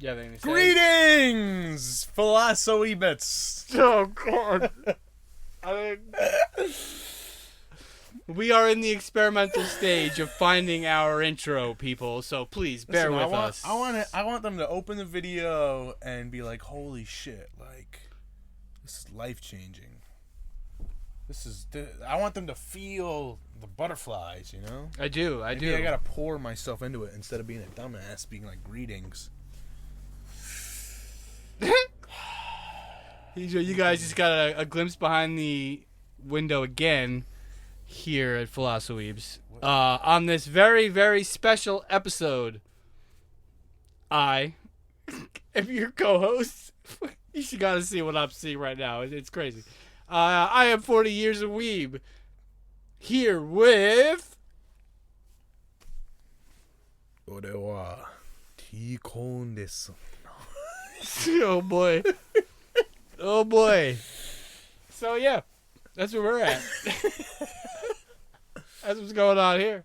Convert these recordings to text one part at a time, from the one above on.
You have anything to say? Greetings, Philosoweebs. Oh, God. We are in the experimental stage of finding our intro, people, so please bear with us. I want them to open the video and be like, holy shit, like, this is life-changing. I want them to feel the butterflies, you know? I do. Maybe I gotta pour myself into it instead of being a dumbass, being like, greetings. You guys just got a glimpse behind the window again here at Philosoweebs. On this very, very special episode, I am your co-host. You should gotta see what I'm seeing right now. It's crazy. I am 40 years of weeb. Here with... Orewa T-Kon desu. Oh, boy. Oh, boy. So, yeah. That's where we're at. That's what's going on here.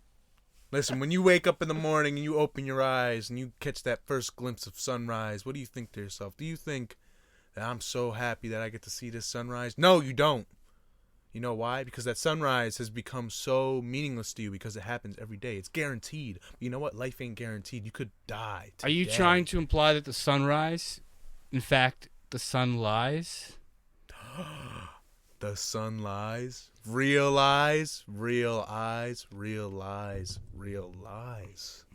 Listen, when you wake up in the morning and you open your eyes and you catch that first glimpse of sunrise, what do you think to yourself? Do you think that I'm so happy that I get to see this sunrise? No, you don't. You know why? Because that sunrise has become so meaningless to you because it happens every day. It's guaranteed. But you know what? Life ain't guaranteed. You could die today. Are you trying to imply that the sunrise, in fact, the sun lies? The sun lies. Real eyes, real eyes, real lies, real lies.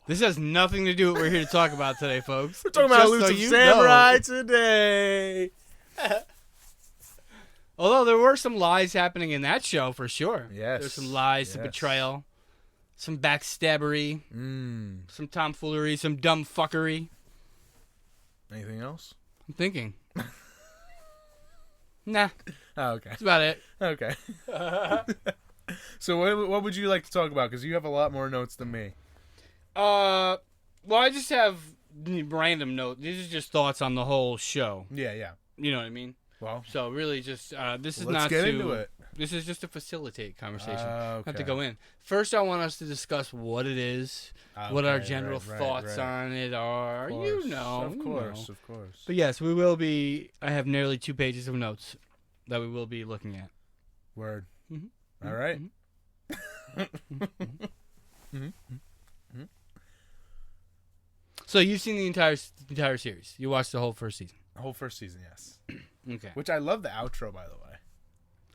This has nothing to do with what we're here to talk about today, folks. We're talking about Just Elusive Samurai today. Although there were some lies happening in that show, for sure. Yes. There's some lies, some betrayal, some backstabbery, some tomfoolery, some dumb fuckery. Anything else? I'm thinking. Nah. Oh, okay. That's about it. Okay. So what would you like to talk about? Because you have a lot more notes than me. Well, I just have random notes. These are just thoughts on the whole show. Yeah. You know what I mean? Well, so really just, this is let's not get to... into it. This is just to facilitate conversation. Okay. Not to go in. First, I want us to discuss what it is, what our general thoughts on it are. Of Of course. But yes, we will be... I have nearly 2 pages of notes that we will be looking at. Word. Mm-hmm. All right. So you've seen the entire series. You watched the whole first season. The whole first season, yes. Okay. Which I love the outro, by the way.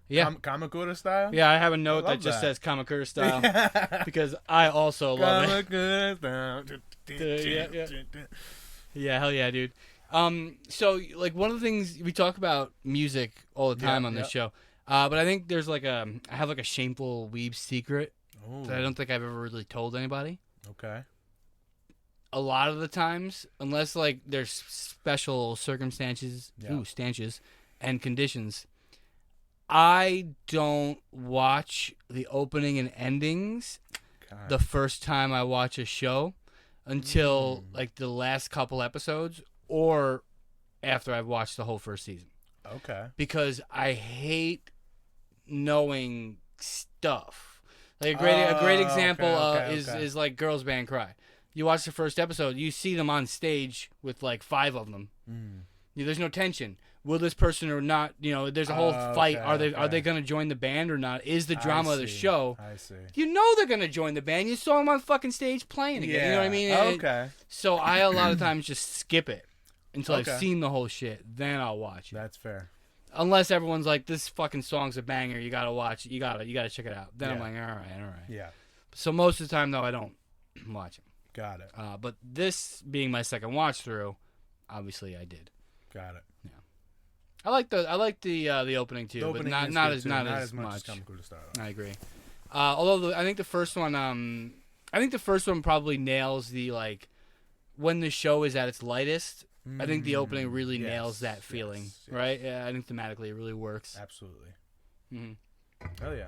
Yeah. Kamakura style? Yeah, I have a note that just says Kamakura style because I also love it. Kamakura style. Yeah, hell yeah, dude. So like one of the things we talk about music all the time on this show, but I think there's like I have like a shameful weeb secret that I don't think I've ever really told anybody. Okay. A lot of the times, unless like there's special circumstances, stanches, and conditions, I don't watch the opening and endings the first time I watch a show until like the last couple episodes or after I've watched the whole first season. Okay. Because I hate knowing stuff. Like a great example is like Girls Band Cry. You watch the first episode, you see them on stage with like 5 of them. There's no tension. Will this person or not? You know, there's a whole fight. Are they going to join the band or not? Is the drama of the show? I see. You know they're going to join the band. You saw them on fucking stage playing again. You know what I mean? Okay. So I a lot of times just skip it until I've seen the whole shit. Then I'll watch it. That's fair. Unless everyone's like, this fucking song's a banger. You got to watch it. You got to check it out. Then I'm like, all right. Yeah. So most of the time though, I don't watch it. Got it. But this being my second watch through, obviously I did. Got it. Yeah. I like the opening too, but not as much. As Kamakura style. I agree. Although I think the first one, probably nails the like when the show is at its lightest. I think the opening really nails that feeling, right? Yeah, I think thematically it really works. Absolutely. Mm-hmm. Oh yeah.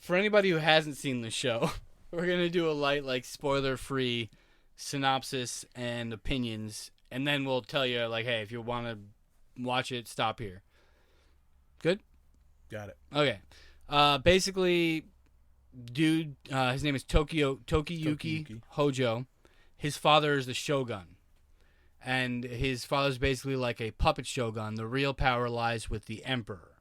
For anybody who hasn't seen the show, we're gonna do a light, like spoiler-free synopsis and opinions, and then we'll tell you, like, hey, if you want to watch it, stop here. Good? Got it. Okay. Basically, dude, his name is Tokiyuki Hojo. his father is the shogun. And his father's basically like a puppet shogun. The real power lies with the emperor.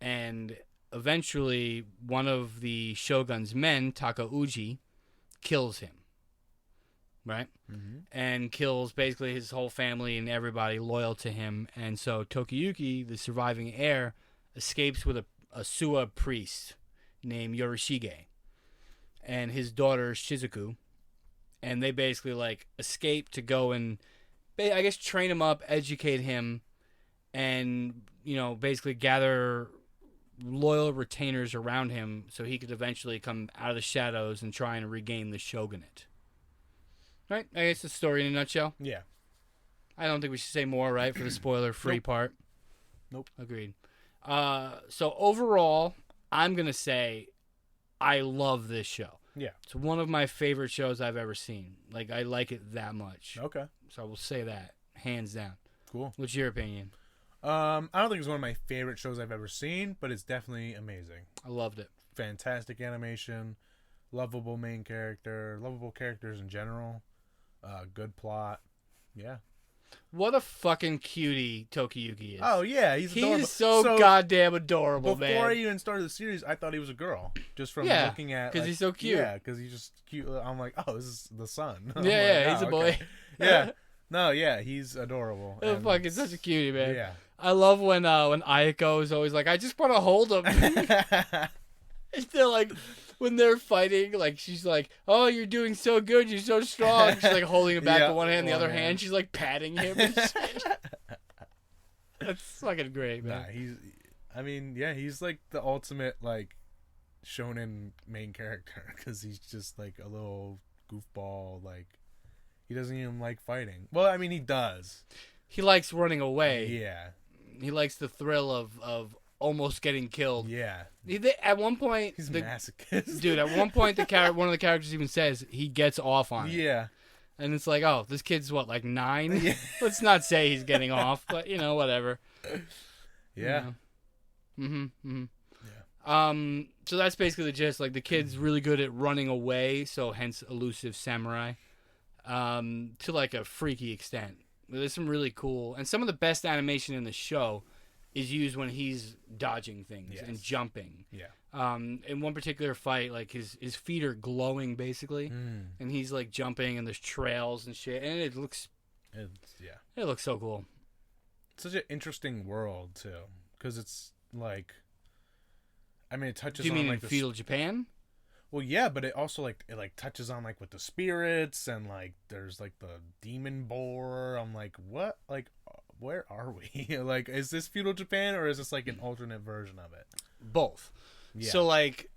And eventually, one of the shogun's men, Takauji, kills him. Right? Mm-hmm. And kills basically his whole family and everybody loyal to him. And so Tokiyuki, the surviving heir, escapes with a Suwa priest named Yorishige and his daughter Shizuku. And they basically like escape to go and, I guess, train him up, educate him, and, you know, basically gather loyal retainers around him so he could eventually come out of the shadows and try and regain the shogunate. Right? I guess the story in a nutshell. Yeah. I don't think we should say more, right, for the spoiler-free Nope. part. Nope. Agreed. So overall, I'm going to say I love this show. Yeah. It's one of my favorite shows I've ever seen. Like, I like it that much. Okay. So I will say that, hands down. Cool. What's your opinion? I don't think it's one of my favorite shows I've ever seen, but it's definitely amazing. I loved it. Fantastic animation, lovable main character, lovable characters in general, good plot. Yeah. What a fucking cutie Tokiyuki is. Oh, yeah. He's adorable. He's so goddamn adorable, man. Before I even started the series, I thought he was a girl. Just from looking at... because he's so cute. Yeah, because he's just cute. I'm like, oh, this is the son. I'm Yeah, like, he's a oh, boy. okay. Yeah. No, yeah, he's adorable. Oh, And fucking such a cutie, man. Yeah. I love when Ayako is always like, I just want to hold him. And they're like, when they're fighting, like, she's like, oh, you're doing so good, you're so strong. She's like holding him back with one hand, the other hand, she's like patting him and shit. That's fucking great, man. Nah, he's like the ultimate, like, shonen main character, because he's just like a little goofball, like, he doesn't even like fighting. Well, I mean, he does. He likes running away. Yeah. He likes the thrill of almost getting killed. Yeah. At one point, He's a masochist. Dude, at one point, one of the characters even says he gets off on it. Yeah. And it's like, oh, this kid's what, like 9? Yeah. Let's not say he's getting off, but, you know, whatever. Yeah. You know. Mm-hmm. Yeah. So that's basically the gist. Like, the kid's really good at running away, so hence Elusive Samurai, to, like, a freaky extent. There's some really cool, and some of the best animation in the show is used when he's dodging things and jumping. Yeah. In one particular fight, like his feet are glowing basically, and he's like jumping, and there's trails and shit, and it looks so cool. It's such an interesting world too, because it's like, I mean, it touches. Do you on mean like in feudal Japan? Well, yeah, but it also like touches on like with the spirits, and like there's like the demon boar. I'm like, what? Like, where are we? Like, is this feudal Japan, or is this like an alternate version of it? Both. Yeah. So like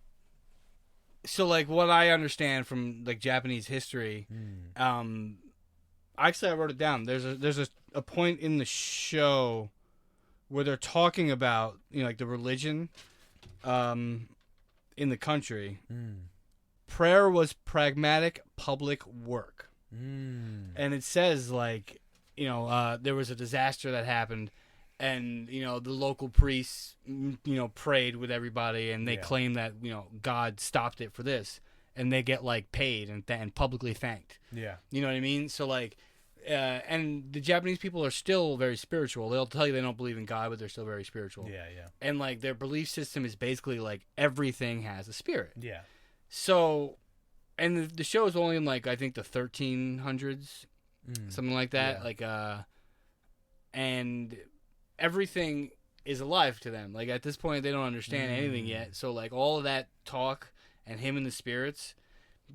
what I understand from like Japanese history, actually I wrote it down. There's a point in the show where they're talking about, you know, like the religion in the country. Prayer was pragmatic public work. And it says, like, you know, there was a disaster that happened, and, you know, the local priests, you know, prayed with everybody, and they claim that, you know, God stopped it for this, and they get, like, paid and publicly thanked. Yeah. You know what I mean? So, like, and the Japanese people are still very spiritual. They'll tell you they don't believe in God, but they're still very spiritual. Yeah, yeah. And, like, their belief system is basically, like, everything has a spirit. Yeah. So, and the show is only in, like, I think the 1300s, something like that. Yeah. Like, and everything is alive to them. Like, at this point, they don't understand anything yet. So, like, all of that talk and him and the spirits,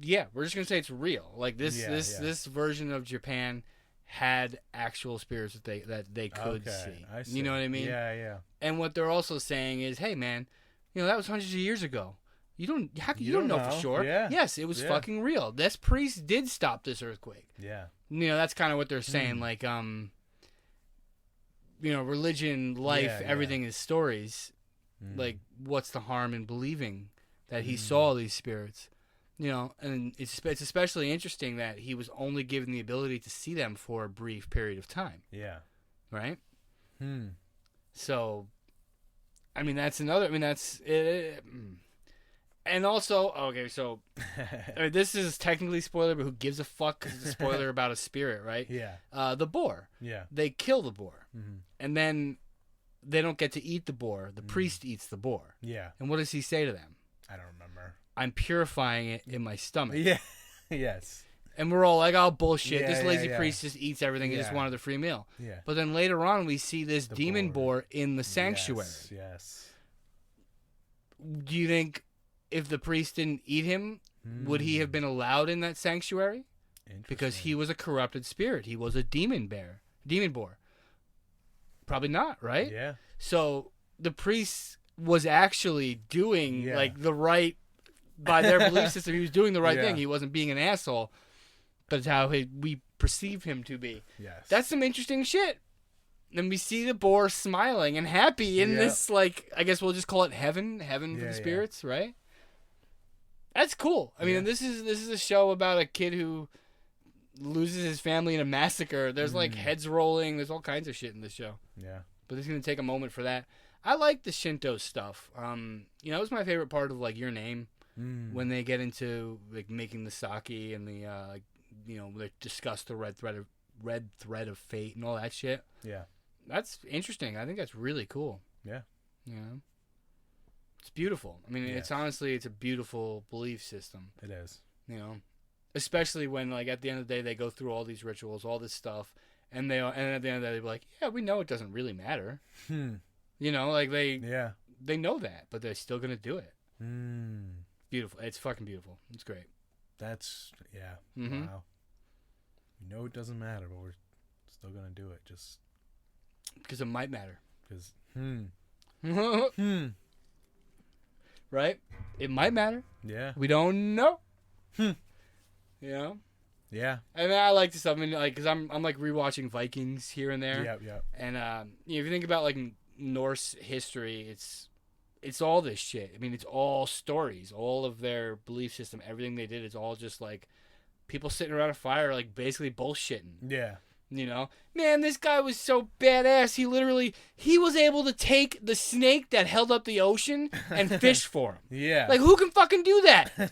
yeah, we're just gonna say it's real. Like, this version of Japan had actual spirits that they could see. I see. You know what I mean? Yeah, yeah. And what they're also saying is, hey, man, you know, that was hundreds of years ago. You don't know for sure. Yeah. Yes, it was fucking real. This priest did stop this earthquake. Yeah. You know, that's kind of what they're saying. Like, you know, religion, life, everything is stories. Like, what's the harm in believing that he saw these spirits? You know, and it's especially interesting that he was only given the ability to see them for a brief period of time. Yeah. Right? So, I mean, that's another. I mean, that's it. And also, okay, so I mean, this is technically spoiler, but who gives a fuck? Because it's a spoiler about a spirit, right? Yeah. The boar. Yeah. They kill the boar, Mm-hmm. and then they don't get to eat the boar. The priest eats the boar. Yeah. And what does he say to them? I don't remember. I'm purifying it in my stomach. Yeah. Yes. And we're all like, oh, bullshit. Yeah, this lazy yeah. priest just eats everything. He just wanted a free meal. Yeah. But then later on, we see this demon boar in the sanctuary. Yes. Do you think if the priest didn't eat him, would he have been allowed in that sanctuary? Because he was a corrupted spirit. He was a demon boar. Probably not, right? Yeah. So the priest was actually doing like the right, by their belief system, he was doing the right thing. He wasn't being an asshole, but it's how we perceive him to be. Yes. That's some interesting shit. And we see the boar smiling and happy in this, like, I guess we'll just call it heaven for the spirits, right? That's cool. I mean, this is a show about a kid who loses his family in a massacre. There's like heads rolling. There's all kinds of shit in this show. Yeah. But it's gonna take a moment for that. I like the Shinto stuff. You know, it was my favorite part of like Your Name when they get into like making the sake and the like, you know, they discuss the red thread of fate and all that shit. Yeah. That's interesting. I think that's really cool. Yeah. You know? It's beautiful. I mean, it's honestly, it's a beautiful belief system. It is. You know? Especially when, like, at the end of the day, they go through all these rituals, all this stuff, and at the end of the day, they're like, yeah, we know it doesn't really matter. You know, like, they know that, but they're still going to do it. Beautiful. It's fucking beautiful. It's great. That's, Mm-hmm. Wow. We know it doesn't matter, but we're still going to do it just... Because it might matter. Because, Right? It might matter. Yeah. We don't know. You know? Yeah. And I like this stuff. I mean, like, because I'm like rewatching Vikings here and there. Yeah. And you know, if you think about like Norse history, it's all this shit. I mean, it's all stories, all of their belief system, everything they did is all just like people sitting around a fire, like basically bullshitting. Yeah. You know, man, this guy was so badass. He was able to take the snake that held up the ocean and fish for him. Yeah. Like, who can fucking do that?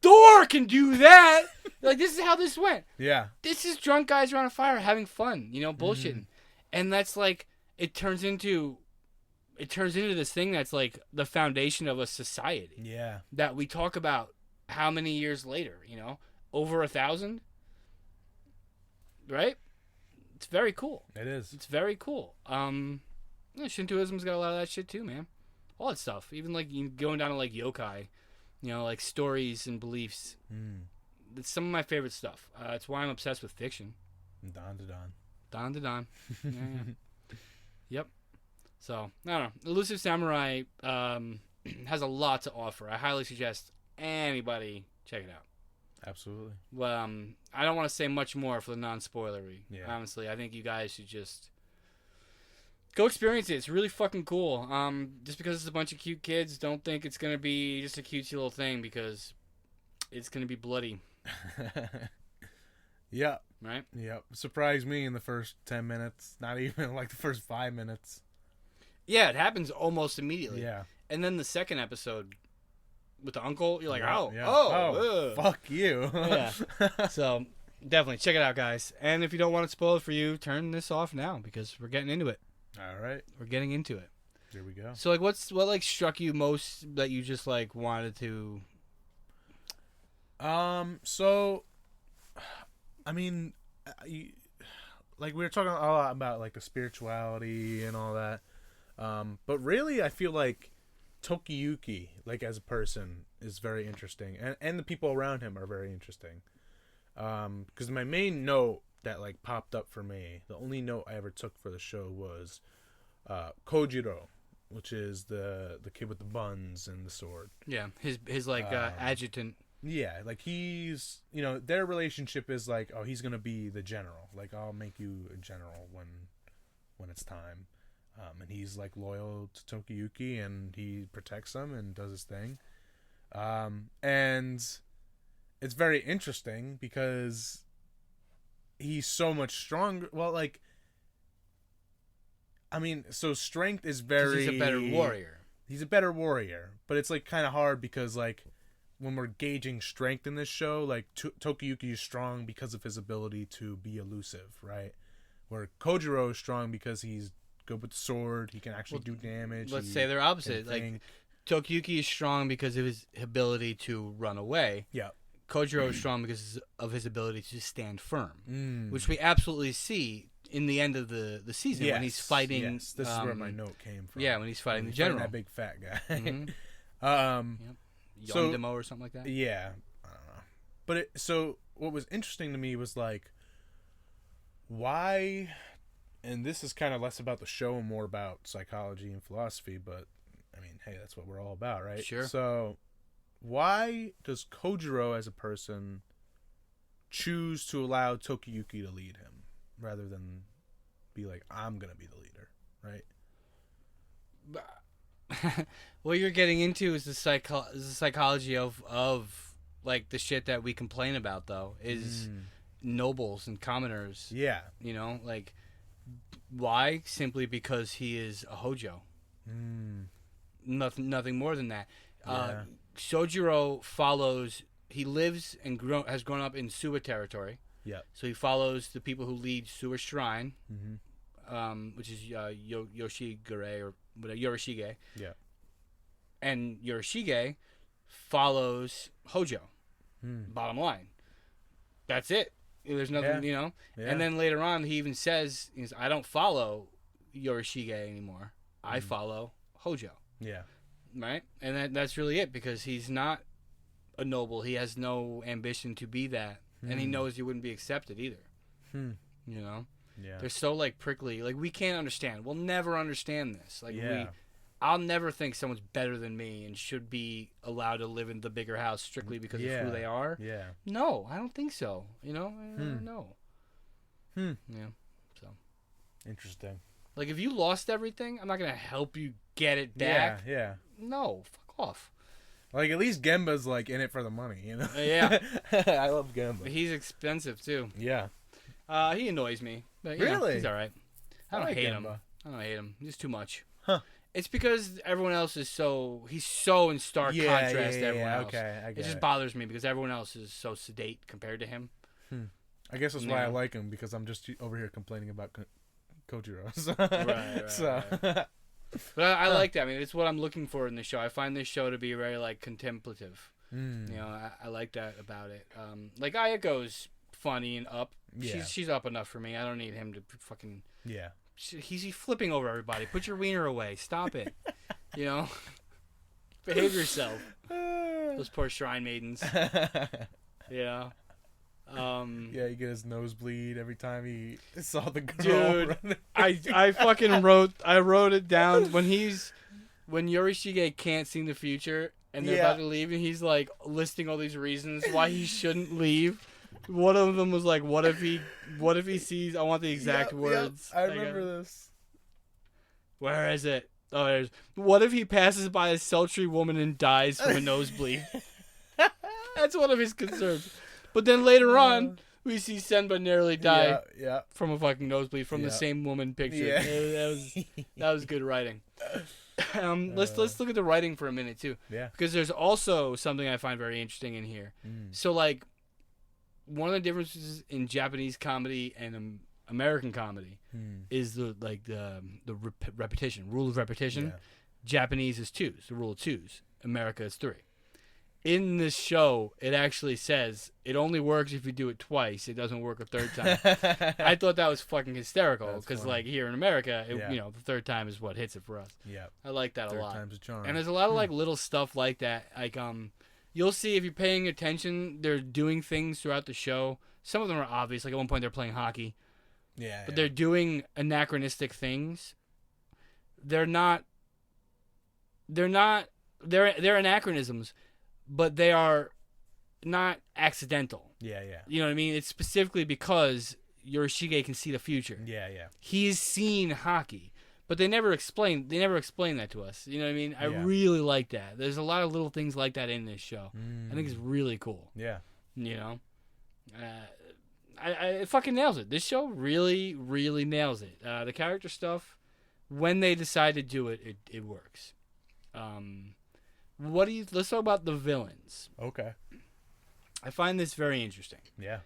Thor can do that. Like, this is how this went. Yeah. This is drunk guys around a fire having fun, you know, bullshitting. And that's like, it turns into this thing that's like the foundation of a society. Yeah. That we talk about how many years later, you know, over 1,000, right? It's very cool. It is. It's very cool. Shintoism's got a lot of that shit too, man. All that stuff. Even like going down to like yokai, you know, like stories and beliefs. It's some of my favorite stuff. It's why I'm obsessed with fiction. Dawn to dawn. Dawn to dawn. Yeah. Yep. So, I don't know. Elusive Samurai has a lot to offer. I highly suggest anybody check it out. Absolutely. Well, I don't want to say much more for the non-spoilery. Yeah. Honestly, I think you guys should just go experience it. It's really fucking cool. Just because it's a bunch of cute kids, don't think it's gonna be just a cutesy little thing because it's gonna be bloody. Yeah. Right. Yep. Surprised me in the first 10 minutes. Not even like the first 5 minutes. Yeah, it happens almost immediately. Yeah. And then the second episode with the uncle, you're like, fuck you. Yeah. So definitely check it out, guys. And if you don't want it spoiled for you, turn this off now because we're getting into it. All right. We're getting into it. Here we go. So like, what like struck you most that you just like wanted to? So, I mean, like we were talking a lot about like the spirituality and all that. But really, I feel like Tokiyuki, like as a person, is very interesting, and the people around him are very interesting. Because my main note that like popped up for me, the only note I ever took for the show was Kojiro, which is the kid with the buns and the sword. Yeah, his like adjutant. Yeah, like he's, you know, their relationship is like, oh, he's gonna be the general. Like, I'll make you a general when it's time. And he's like loyal to Tokiyuki, and he protects him and does his thing. And it's very interesting because he's so much stronger. Well, like, I mean, so strength is very. He's a better warrior. he's a better warrior, but it's like kind of hard because like when we're gauging strength in this show, like Tokiyuki is strong because of his ability to be elusive, right? Where Kojiro is strong because he's good with the sword, he can actually do damage. Let's say they're opposite. Like Tokiyuki is strong because of his ability to run away. Yeah. Kojiro is strong because of his ability to stand firm, which we absolutely see in the end of the season when he's fighting. Yes, this is where my note came from. Yeah, when he's fighting the general, that big fat guy. Yondemo or something like that. Yeah, I don't know. But so what was interesting to me was like, why? And this is kind of less about the show and more about psychology and philosophy. But I mean, hey, that's what we're all about, right? Sure. So why does Kojiro as a person choose to allow Tokiyuki to lead him rather than be like, I'm gonna be the leader, right? What you're getting into is the psychology of like the shit that we complain about, though, is nobles and commoners. Yeah. You know, like, why? Simply because he is a Hojo. Nothing more than that. Yeah. Sojiro follows. He lives and has grown up in Suwa territory. Yeah. So he follows the people who lead Suwa Shrine, which is Yoshigure or whatever, Yorishige. Yeah. And Yorishige follows Hojo. Bottom line. That's it. There's nothing, you know. Yeah. And then later on, he even says, I don't follow Yorishige anymore. I follow Hojo. Yeah. Right? And that's really it, because he's not a noble. He has no ambition to be that. And he knows he wouldn't be accepted either. You know? Yeah. They're so, like, prickly. Like, we can't understand. We'll never understand this. Like, I'll never think someone's better than me and should be allowed to live in the bigger house strictly because of who they are. Yeah. No, I don't think so. You know? I don't know. Yeah. So. Interesting. Like, if you lost everything, I'm not going to help you get it back. Yeah. No, fuck off. Like, at least Gemba's, like, in it for the money, you know? Yeah. I love Gemba. He's expensive, too. Yeah. He annoys me. But, really? Know, he's all right. I don't hate him. I don't hate him. He's too much. Huh. It's because everyone else is he's so in stark contrast to everyone else. Okay, I get it just bothers me because everyone else is so sedate compared to him. I guess that's why I like him, because I'm just over here complaining about Kojiro. Right. But I like that. I mean, it's what I'm looking for in the show. I find this show to be very, like, contemplative. You know, I like that about it. Like, Ayako's funny and up. Yeah. She's up enough for me. I don't need him to fucking... Yeah. He's flipping over everybody. Put your wiener away. Stop it. You know? Behave yourself. Those poor shrine maidens. Yeah. Yeah, he get his nosebleed every time he saw the girl. Dude, I fucking wrote it down when Yorishige can't see the future and they're about to leave and he's like listing all these reasons why he shouldn't leave. One of them was like, what if he sees, I want the exact words. I remember this. Where is it? Oh, there's, what if he passes by a sultry woman and dies from a nosebleed? That's one of his concerns. But then later on, we see Senba narrowly die from a fucking nosebleed from the same woman picture. Yeah. That was good writing. Let's look at the writing for a minute too. Yeah. Because there's also something I find very interesting in here. So like, one of the differences in Japanese comedy and American comedy is the repetition, rule of repetition. Yeah. Japanese is twos, the rule of twos. America is three. In this show, it actually says it only works if you do it twice. It doesn't work a third time. I thought that was fucking hysterical because, like, here in America, you know, the third time is what hits it for us. Yeah, I like that a lot. Third time's a charm. And there's a lot of like little stuff like that. Like, you'll see if you're paying attention, they're doing things throughout the show. Some of them are obvious. Like at one point, they're playing hockey. Yeah, but they're doing anachronistic things. They're anachronisms. But they are not accidental. Yeah. You know what I mean? It's specifically because Yorishige can see the future. Yeah. He's seen hockey, but they never explain that to us. You know what I mean? I really like that. There's a lot of little things like that in this show. I think it's really cool. Yeah. You know? It fucking nails it. This show really, really nails it. The character stuff, when they decide to do it, it works. Let's talk about the villains. Okay. I find this very interesting. Yeah.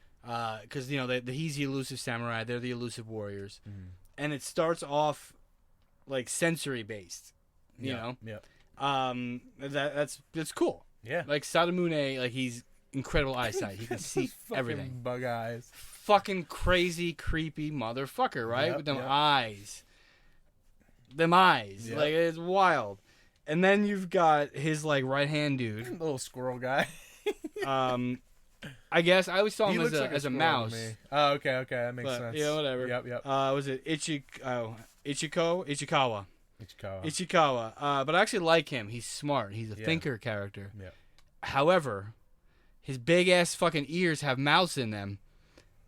Because he's the elusive samurai, they're the elusive warriors, Mm-hmm. and it starts off like sensory based. You know. Yeah. That's cool. Yeah. Like Sadamune, like he's incredible eyesight. He can see everything. Bug eyes. Fucking crazy, creepy motherfucker, right? Yep, With them yep. eyes. Them eyes. Yep. Like, it's wild. And then you've got his, like, right-hand dude. Little squirrel guy. I guess I always saw him looks as like a squirrel mouse. to me. Oh, okay. That makes But, sense. yeah, whatever. Yep. Was it Ichikawa? Ichikawa. But I actually like him. He's smart. He's a thinker character. Yeah. However, his big-ass fucking ears have mouths in them,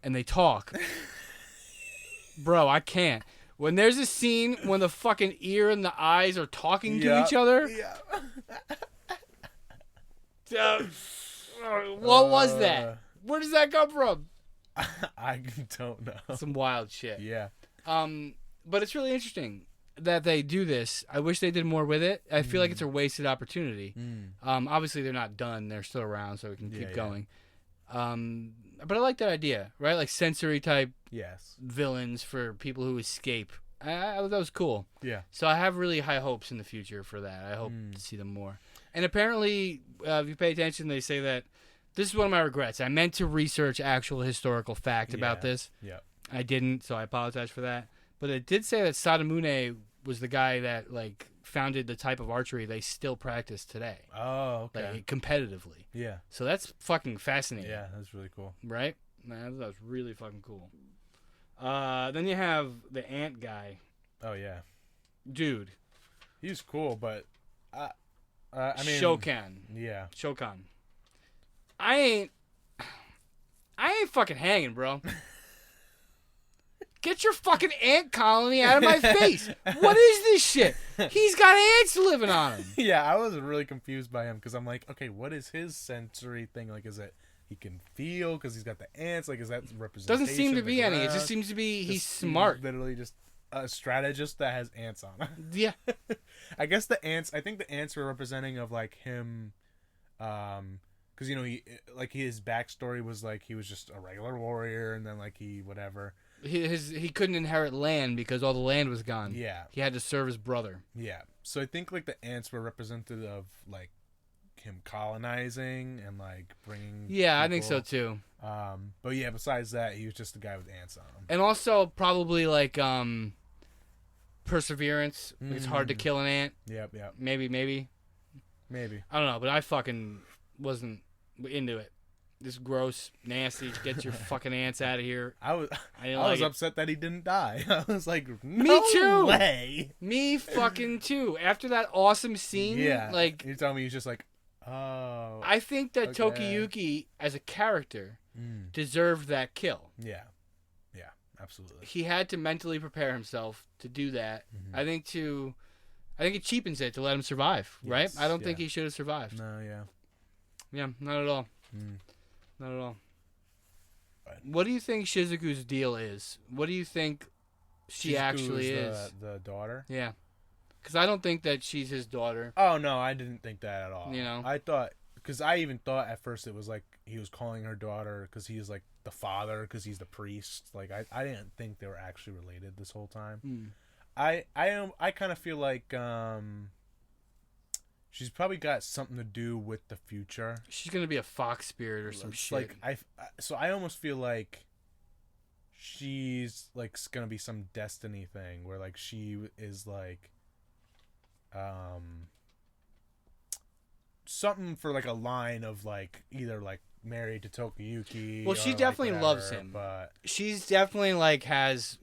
and they talk. Bro, I can't. When there's a scene when the fucking ear and the eyes are talking to each other. Yeah. What was that? Where does that come from? I don't know. Some wild shit. Yeah. But it's really interesting that they do this. I wish they did more with it. I feel like it's a wasted opportunity. Obviously, they're not done. They're still around, so we can keep going. But I like that idea, right? Like sensory type villains for people who escape. That was cool. Yeah. So I have really high hopes in the future for that. I hope to see them more. And apparently, if you pay attention, they say that this is one of my regrets. I meant to research actual historical fact about this. Yeah. I didn't, so I apologize for that. But it did say that Sadamune was the guy that like founded the type of archery they still practice today. Oh, okay. Like competitively. Yeah. So that's fucking fascinating. Yeah, that's really cool. Right? Man, that was really fucking cool. Then you have the ant guy. Oh yeah. Dude. He's cool, but I mean Shokan. Yeah. Shokan. I ain't fucking hanging, bro. Get your fucking ant colony out of my face. What is this shit? He's got ants living on him. Yeah, I was really confused by him because I'm like, okay, what is his sensory thing? Like, is it he can feel because he's got the ants? Like, is that representation? Doesn't seem to of the be any. It ground? just seems to be he's Just smart. Literally just a strategist that has ants on him. Yeah. I guess the ants. I think the ants were representing of like him, because he like his backstory was like he was just a regular warrior and then like he whatever. He couldn't inherit land because all the land was gone. Yeah. He had to serve his brother. Yeah. So I think like the ants were representative of like him colonizing and like bringing. Yeah, people. I think so too. But yeah, besides that, he was just a guy with ants on him. And also probably like perseverance. It's hard to kill an ant. Yep. Maybe. I don't know, but I fucking wasn't into it. This gross, nasty. Get your fucking ants out of here. I was upset that he didn't die. I was like, no me too. Way. Me fucking too. After that awesome scene, like you're telling me he's just like, oh. I think that okay. Tokiyuki as a character deserved that kill. Yeah, absolutely. He had to mentally prepare himself to do that. I think it cheapens it to let him survive. Right? I don't think he should have survived. No, yeah. Yeah, not at all. Not at all. What do you think Shizuku's deal is? What do you think she actually is? The daughter? Yeah. Because I don't think that she's his daughter. Oh, no, I didn't think that at all. You know? I thought, because I even thought at first it was like he was calling her daughter because he's like the father, because he's the priest. Like, I didn't think they were actually related this whole time. I kind of feel like she's probably got something to do with the future. She's gonna be a fox spirit or some shit. Like so I almost feel like she's like gonna be some destiny thing where like she is like something for like a line of like either like married to Tokiyuki. Well, she definitely loves him, but she's definitely like has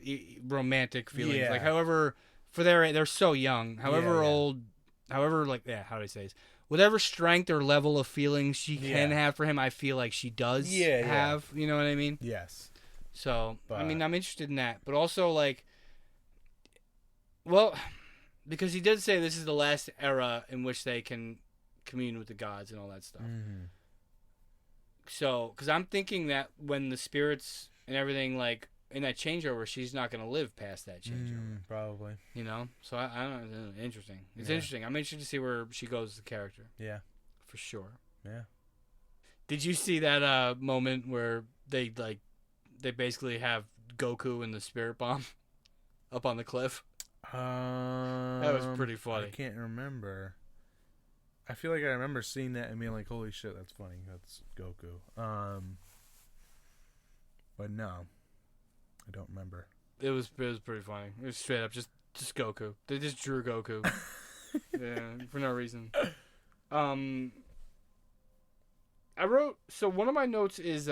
romantic feelings. Yeah. Like, however, for they're so young. However old. However, like, how do I say this? Whatever strength or level of feelings she can have for him, I feel like she does have. You know what I mean? Yes. So, I mean, I'm interested in that. But also, like, well, because he did say this is the last era in which they can commune with the gods and all that stuff. So, because I'm thinking that when the spirits and everything, like, in that changeover, she's not going to live past that changeover. Probably. You know? So I don't know. Interesting. It's interesting. I'm interested to see where she goes as a character. Yeah. For sure. Yeah. Did you see that moment where they basically have Goku and the Spirit Bomb up on the cliff? That was pretty funny. I can't remember. I feel like I remember seeing that and being like, "Holy shit, that's funny. That's Goku." But no, I don't remember. It was pretty funny. It was straight up just Goku. They just drew Goku. Yeah, for no reason. I wrote, so one of my notes is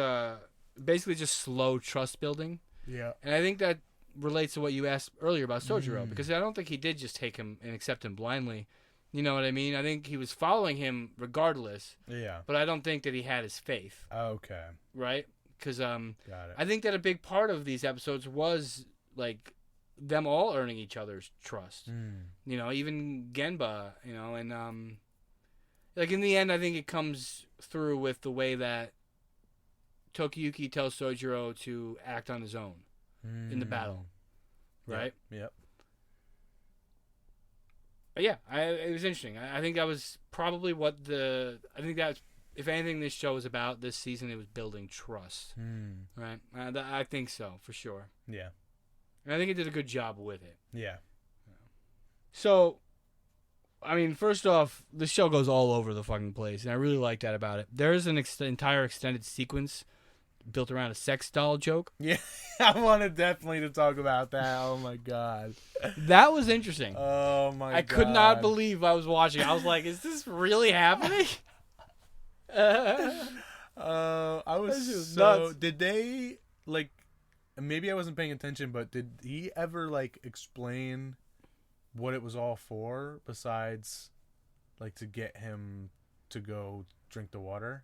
basically just slow trust building. Yeah. And I think that relates to what you asked earlier about Sojiro, because I don't think he did just take him and accept him blindly. You know what I mean? I think he was following him regardless. Yeah. But I don't think that he had his faith. Okay. Right? Because Got it. I think that a big part of these episodes was like them all earning each other's trust. You know, even Genba, you know, and like in the end, I think it comes through with the way that Tokiyuki tells Sojiro to act on his own in the battle, right? Yep. But yeah, it was interesting. I think that was probably I think that's, if anything this show was about this season, it was building trust, right? I think so, for sure. Yeah. And I think it did a good job with it. Yeah. So, I mean, first off, the show goes all over the fucking place, and I really like that about it. There's an entire extended sequence built around a sex doll joke. Yeah, I wanted definitely to talk about that. Oh my god, that was interesting. Oh my god, I could not believe I was watching. I was like, "Is this really happening?" I was so nuts. Did they like? Maybe I wasn't paying attention, but did he ever like explain what it was all for, besides like to get him to go drink the water?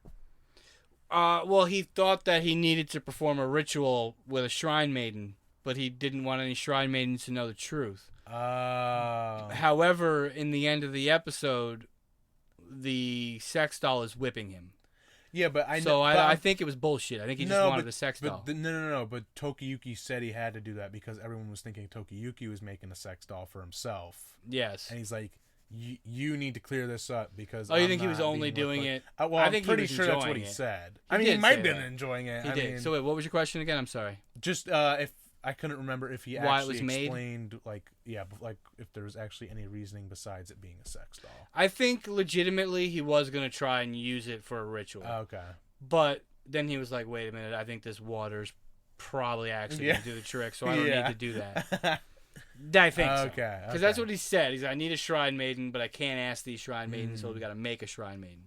Well, he thought that he needed to perform a ritual with a shrine maiden, but he didn't want any shrine maidens to know the truth. However, in the end of the episode, the sex doll is whipping him. Yeah, but I think it was bullshit. I think he just wanted a sex doll. No. But Tokiyuki said he had to do that because everyone was thinking Tokiyuki was making a sex doll for himself. Yes. And he's like, you need to clear this up because. Oh, you think he was only doing it? Well, I think I'm pretty he was sure that's what he said. I mean, he might have been enjoying it. He did. So wait, what was your question again? I'm sorry. Just if I couldn't remember if he actually explained like if there was actually any reasoning besides it being a sex doll. I think legitimately he was gonna try and use it for a ritual. Okay. But then he was like, "Wait a minute! I think this water's probably actually gonna do the trick, so I don't need to do that." I think so. Okay. Because that's what he said. He's like, "I need a shrine maiden, but I can't ask these shrine maidens, so we got to make a shrine maiden."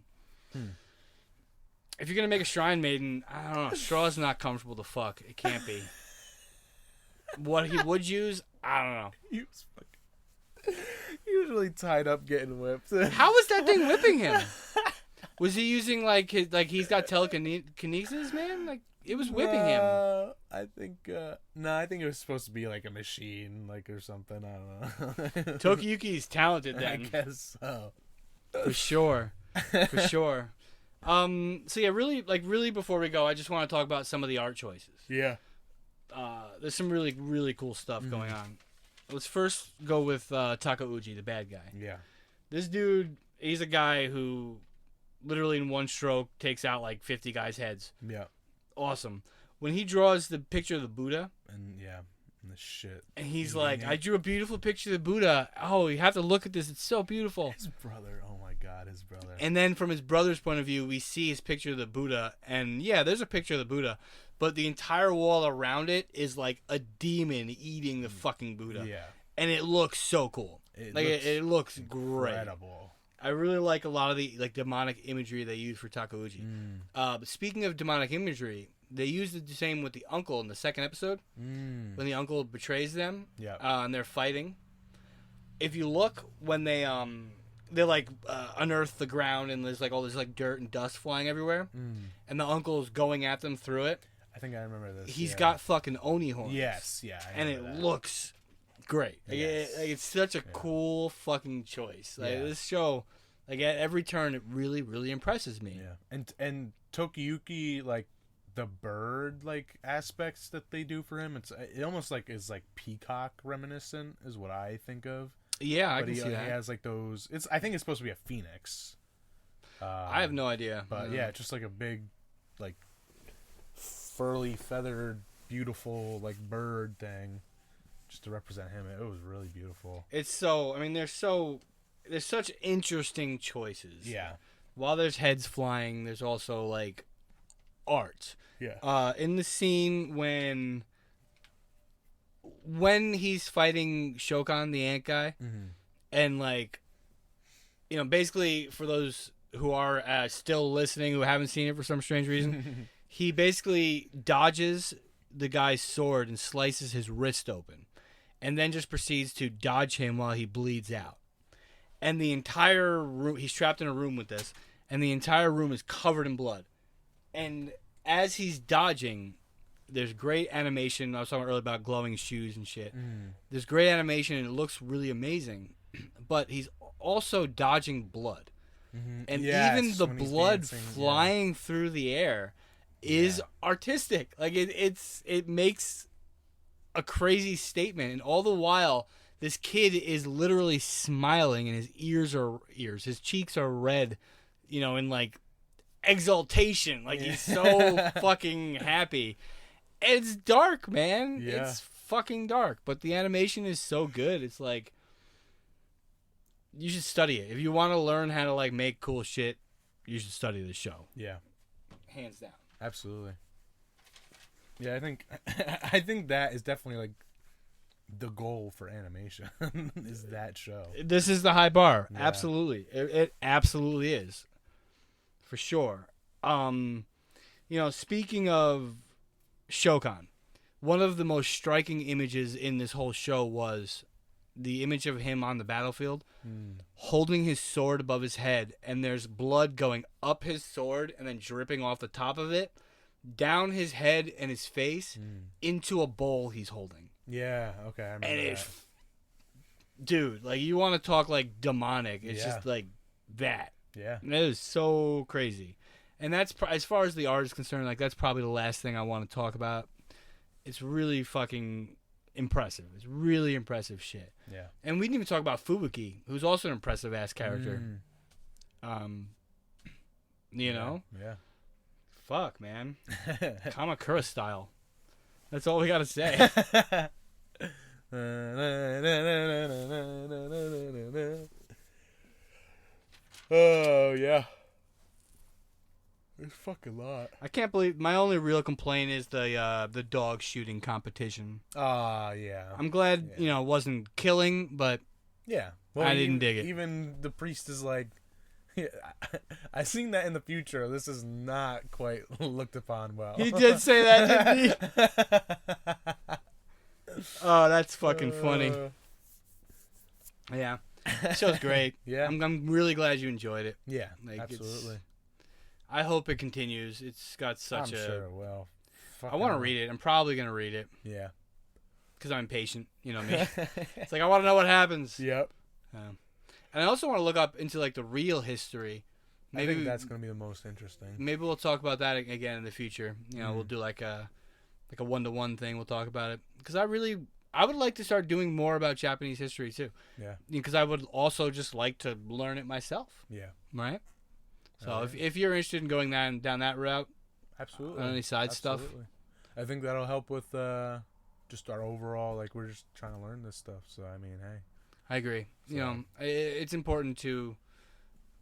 If you're gonna make a shrine maiden, I don't know. Straw's not comfortable to fuck. It can't be. What he would use, I don't know. He was usually tied up getting whipped. How was that thing whipping him? Was he using he's got telekinesis, man? Like it was whipping him. I think I think it was supposed to be like a machine, like or something. I don't know. Tokiyuki's talented then. I guess so. For sure. For sure. So yeah, really before we go, I just want to talk about some of the art choices. Yeah. There's some really, really cool stuff going on. Let's first go with Takauji, the bad guy. Yeah. This dude, he's a guy who literally in one stroke takes out like 50 guys' heads. Yeah. Awesome. When he draws the picture of the Buddha. And the shit. And he's like, I drew a beautiful picture of the Buddha. Oh, you have to look at this. It's so beautiful. His brother. Oh my God, his brother. And then from his brother's point of view, we see his picture of the Buddha. And yeah, there's a picture of the Buddha. But the entire wall around it is like a demon eating the fucking Buddha. Yeah. And it looks so cool. It looks great. Incredible. I really like a lot of the demonic imagery they use for Takauji. But speaking of demonic imagery, they used the same with the uncle in the second episode. When the uncle betrays them and they're fighting. If you look when they unearth the ground and there's like all this like dirt and dust flying everywhere, and the uncle's going at them through it. I think I remember this. He's got fucking Oni horns. Yes, yeah. And it looks great. Yes. It's such a cool fucking choice. Like this show, like at every turn, it really, really impresses me. Yeah. And Tokiyuki, like the bird like aspects that they do for him. It almost like is like peacock reminiscent is what I think of. Yeah, I But can see that. He has like those. I think it's supposed to be a phoenix. I have no idea. But yeah, just like a big, like furry feathered, beautiful like bird thing, just to represent him. It was really beautiful. It's so. I mean, there's such interesting choices. Yeah. While there's heads flying, there's also like art. Yeah. In the scene when he's fighting Shokan, the ant guy, and like, you know, basically for those who are still listening who haven't seen it for some strange reason, he basically dodges the guy's sword and slices his wrist open, and then just proceeds to dodge him while he bleeds out. And the entire room, he's trapped in a room with this, and the entire room is covered in blood. And as he's dodging, there's great animation. I was talking earlier about glowing shoes and shit. There's great animation, and it looks really amazing. But he's also dodging blood. And even the blood flying through the air is artistic. Like, it makes a crazy statement. And all the while, this kid is literally smiling, and his cheeks are red, you know, in like exaltation. Like, he's so fucking happy. It's dark, man. Yeah. It's fucking dark. But the animation is so good. It's like, you should study it. If you want to learn how to like make cool shit, you should study this show. Yeah. Hands down. Absolutely. Yeah, I think that is definitely like the goal for animation is that show. This is the high bar. Yeah. Absolutely. It absolutely is. For sure. You know, speaking of Shokan, one of the most striking images in this whole show was the image of him on the battlefield holding his sword above his head, and there's blood going up his sword and then dripping off the top of it, down his head and his face, into a bowl he's holding. Yeah, okay, I remember And that. Dude, like, you want to talk like demonic. It's just like that. Yeah. And it is so crazy. And that's, as far as the art is concerned, like, that's probably the last thing I want to talk about. It's really fucking impressive. It's really impressive shit. Yeah. And we didn't even talk about Fubuki, who's also an impressive ass character. You know? Yeah. Fuck, man. Kamakura style. That's all we gotta say. Oh yeah. There's fucking lot. I can't believe my only real complaint is the dog shooting competition. Yeah. I'm glad you know it wasn't killing, but yeah. Well, I didn't dig it. Even the priest is like, I seen that in the future. This is not quite looked upon well. He did say that, didn't he? Oh, that's fucking funny. Yeah, show's great. Yeah, I'm really glad you enjoyed it. Yeah, like, absolutely. I hope it continues. It's got such I'm sure it will. I want to read it. I'm probably gonna read it. Yeah, because I'm impatient. You know me. It's like I want to know what happens. Yep. And I also want to look up into like the real history. Maybe I think that's gonna be the most interesting. Maybe we'll talk about that again in the future. You know, we'll do like a 1-to-1 thing. We'll talk about it because I would like to start doing more about Japanese history too. Yeah. Because I would also just like to learn it myself. Yeah. Right. So if you're interested in going down that route, absolutely. On any side stuff, I think that'll help with just our overall, like, we're just trying to learn this stuff. So I mean, hey. I agree. So, you know, it's important to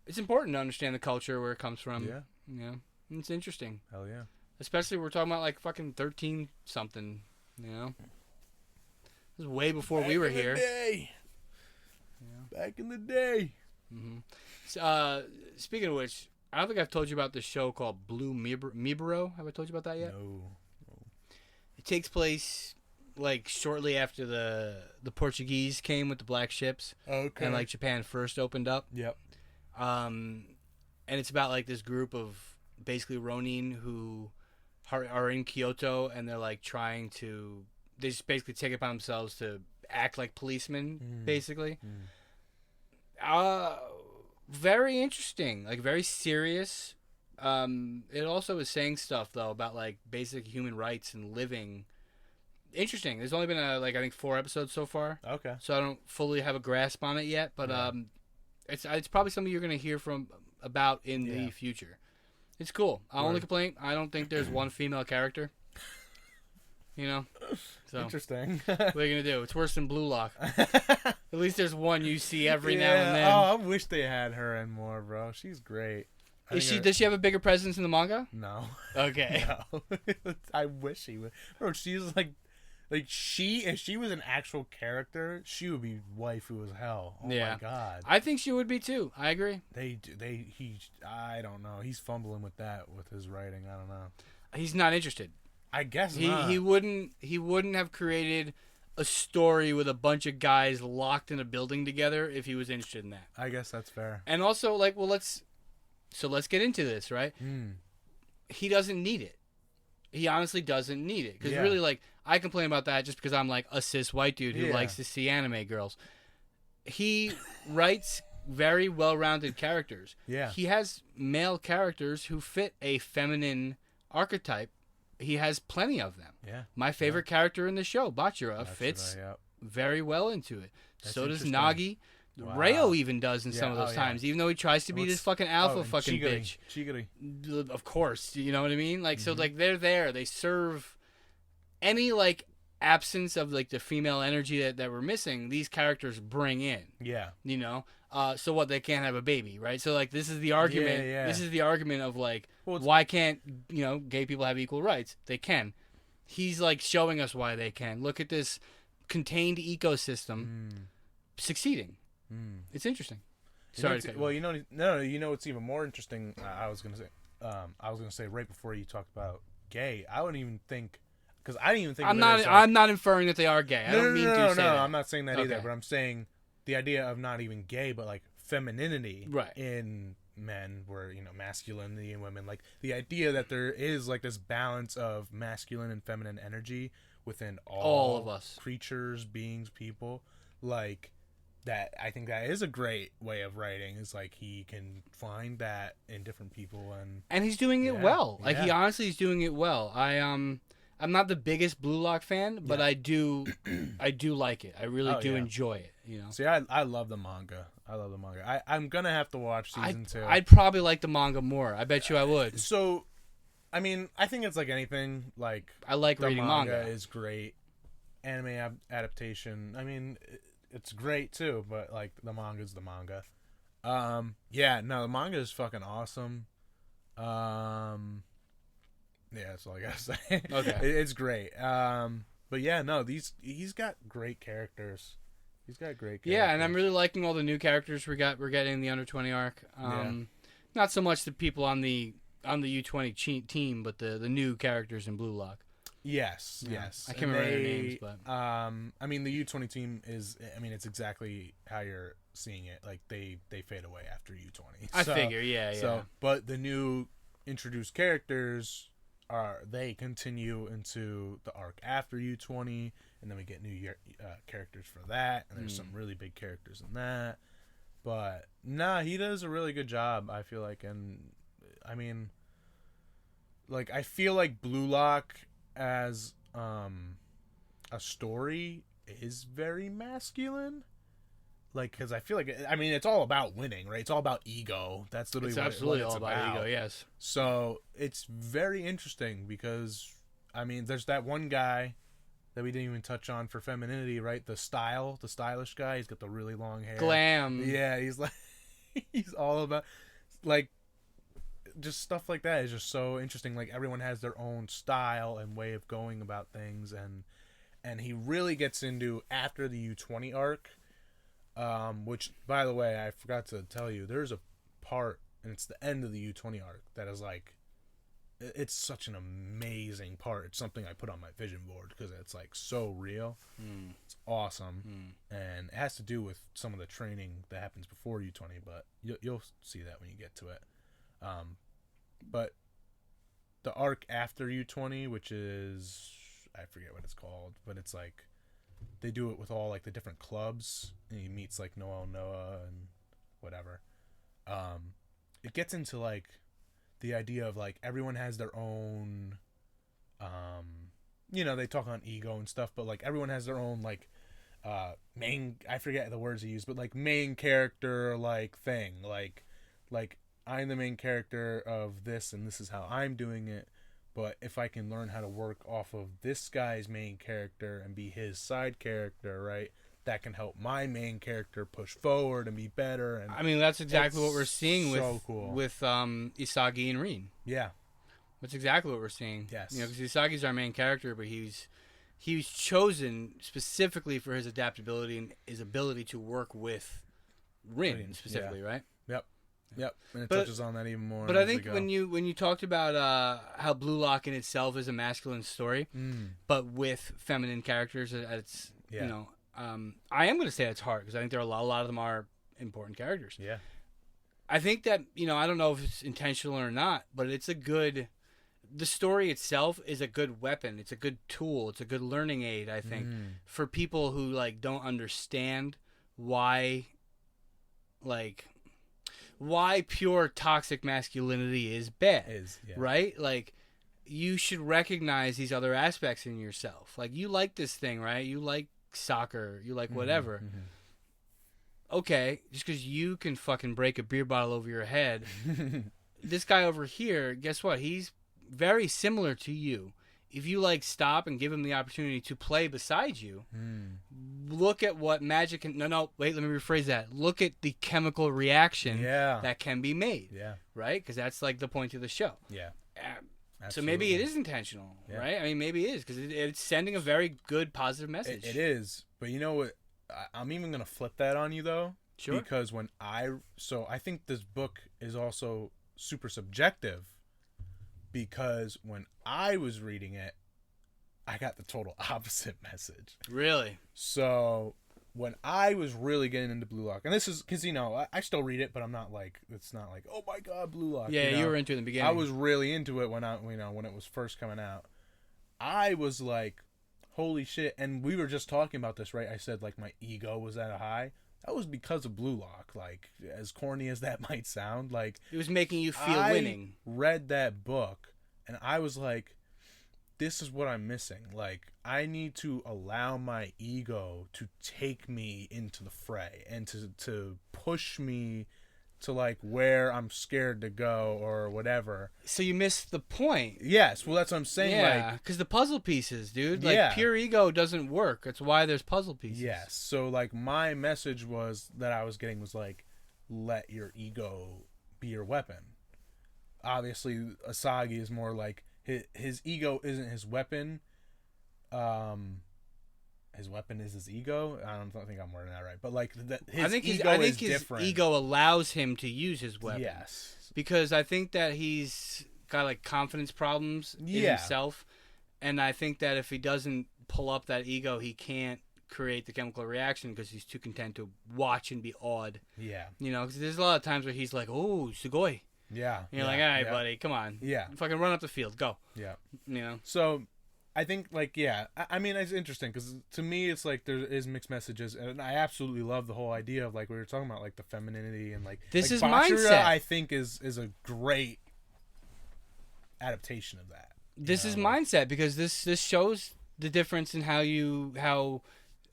understand the culture where it comes from. Yeah. You know, it's interesting. Hell yeah. Especially we're talking about like fucking 13 something. You know, this is way before we were here. Back in the day. Mm-hmm. Speaking of which, I don't think I've told you about this show called Blue Mibaro. Have I told you about that yet? No. It takes place like shortly after the Portuguese came with the black ships. Okay. And like Japan first opened up. Yep. And it's about like this group of basically Ronin who are in Kyoto, and they're like they just basically take it upon themselves to act like policemen, basically. Very interesting, like very serious, It also is saying stuff though about like basic human rights and living. Interesting. There's only been I think 4 episodes so far. Okay. So I don't fully have a grasp on it yet, but it's probably something you're gonna hear about in the future. It's cool. Our only complaint, I don't think there's one female character. You know, so Interesting. what are you gonna do? It's worse than Blue Lock. At least there's one you see every now and then. Oh, I wish they had her in more, bro. She's great. Does she have a bigger presence in the manga? No. Okay. No. I wish she would. Bro, she's like if she was an actual character, she would be waifu as hell. Oh my god. I think she would be too. I agree. I don't know. He's fumbling with that with his writing. I don't know. He's not interested. I guess not. He wouldn't have created a story with a bunch of guys locked in a building together if he was interested in that. I guess that's fair. And also let's get into this, right? He doesn't need it. He honestly doesn't need it because really I complain about that just because I'm like a cis white dude who likes to see anime girls. He writes very well-rounded characters. Yeah. He has male characters who fit a feminine archetype. He has plenty of them. Yeah. My favorite character in the show, Bachira, fits very well into it. So does Nagi. Wow. Rayo even does in some of those times, even though he tries to be this fucking alpha fucking bitch. Chigiri. Of course, you know what I mean? Like, so like they're there. They serve any like absence of like the female energy that we're missing. These characters bring in. Yeah. You know. So what? They can't have a baby, right? So like this is the argument. Yeah. This is the argument of like why can't gay people have equal rights? They can. He's like showing us why they can. Look at this contained ecosystem succeeding. It's interesting. Sorry. You know what's even more interesting. I was gonna say right before you talked about gay. I wouldn't even think because I didn't even think. I'm not inferring that they are gay. I don't mean to say that. I'm not saying that either. But I'm saying the idea of not even gay, but like femininity in men, where masculinity in women. Like the idea that there is like this balance of masculine and feminine energy within all of us, creatures, beings, people, like. That I think that is a great way of writing. Is like he can find that in different people and he's doing it well. Like he honestly is doing it well. I'm not the biggest Blue Lock fan, but I do like it. I really do enjoy it. See, I love the manga. I'm gonna have to watch season 2. I'd probably like the manga more. I bet you I would. So, I mean, I think it's like anything. Like I like reading manga. Is great. Anime adaptation. I mean. It's great too, but like the manga's the manga. The manga is fucking awesome. Yeah, that's all I gotta say. Okay, it's great. But yeah, no, he's got great characters. He's got great characters. Yeah, and I'm really liking all the new characters we're getting in the under 20 arc. Not so much the people on the U20 team, but the new characters in Blue Lock. Yes. I can't remember their names, but I mean the U20 team is. I mean it's exactly how you're seeing it. Like they fade away after U20. I figure, yeah. So, but the new introduced characters they continue into the arc after U20, and then we get new characters for that, and there's some really big characters in that. But he does a really good job. I feel like, and I mean, like I feel like Blue Lock. As a story is very masculine, like because I feel like it's all about winning, right? It's all about ego. That's literally absolutely what it's all about ego. Yes. So it's very interesting because there's that one guy that we didn't even touch on for femininity, right? The stylish guy. He's got the really long hair. Glam. Yeah, he's like he's all about like. Just stuff like that is just so interesting. Like everyone has their own style and way of going about things, and he really gets into after the U20 arc, which by the way I forgot to tell you, there's a part and it's the end of the U20 arc that is like, it's such an amazing part. It's something I put on my vision board because it's like so real. It's awesome, and it has to do with some of the training that happens before U20, but you'll see that when you get to it. But the arc after U20, which is, I forget what it's called, but it's like they do it with all like the different clubs, and he meets like Noah and whatever. It gets into like the idea of like everyone has their own, they talk on ego and stuff, but like everyone has their own like main, I forget the words he used, but like main character like thing, like I'm the main character of this and this is how I'm doing it, but if I can learn how to work off of this guy's main character and be his side character, right, that can help my main character push forward and be better. And I mean, that's exactly what we're seeing with Isagi and Rin. Yeah, that's exactly what we're seeing. Yes, because Isagi's our main character, but he was chosen specifically for his adaptability and his ability to work with Rin specifically, right? Yep, and it touches on that even more. But I think when you talked about how Blue Lock in itself is a masculine story, but with feminine characters at its, I am going to say at its heart, because I think there are a lot of them are important characters. Yeah. I think that, I don't know if it's intentional or not, but it's the story itself is a good weapon. It's a good tool. It's a good learning aid, I think, for people who like don't understand why pure toxic masculinity is bad, right? Like, you should recognize these other aspects in yourself. Like, you like this thing, right? You like soccer. You like whatever. Okay, just because you can fucking break a beer bottle over your head, this guy over here, guess what? He's very similar to you. If you stop and give him the opportunity to play beside you, look at what magic can. Wait, let me rephrase that. Look at the chemical reaction that can be made. Yeah. Right? Because that's the point of the show. Yeah. So maybe it is intentional, right? I mean, maybe it is, because it's sending a very good, positive message. It is. But you know what? I'm even going to flip that on you, though. Sure. Because I think this book is also super subjective. Because when I was reading it, I got the total opposite message. Really? So when I was really getting into Blue Lock, and this is because I still read it, but I'm not it's not oh my god, Blue Lock. Yeah, you were into it in the beginning. I was really into it when when it was first coming out. I was like, holy shit! And we were just talking about this, right? I said my ego was at a high. That was because of Blue Lock. As corny as that might sound, it was making you feel winning. I read that book, and I was like, this is what I'm missing. I need to allow my ego to take me into the fray and to push me to where I'm scared to go or whatever. So you missed the point. Yes, well that's what I'm saying. Yeah, because the puzzle pieces, dude. Pure ego doesn't work. That's why there's puzzle pieces. Yes. So my message that I was getting was let your ego be your weapon. Obviously, Asagi is more his ego isn't his weapon. His weapon is his ego. I don't think I'm wording that right, but his ego is different. His ego allows him to use his weapon. Yes, because I think that he's got confidence problems in himself, and I think that if he doesn't pull up that ego, he can't create the chemical reaction because he's too content to watch and be awed. Yeah, because there's a lot of times where he's like, "Oh, Sugoi." Yeah, and you're all right, buddy, come on. Yeah, fucking run up the field, go. Yeah, So. I think, I mean, it's interesting because to me, it's there is mixed messages, and I absolutely love the whole idea of we were talking about the femininity and this is Bachira, mindset. I think is a great adaptation of that. This is mindset because this shows the difference in how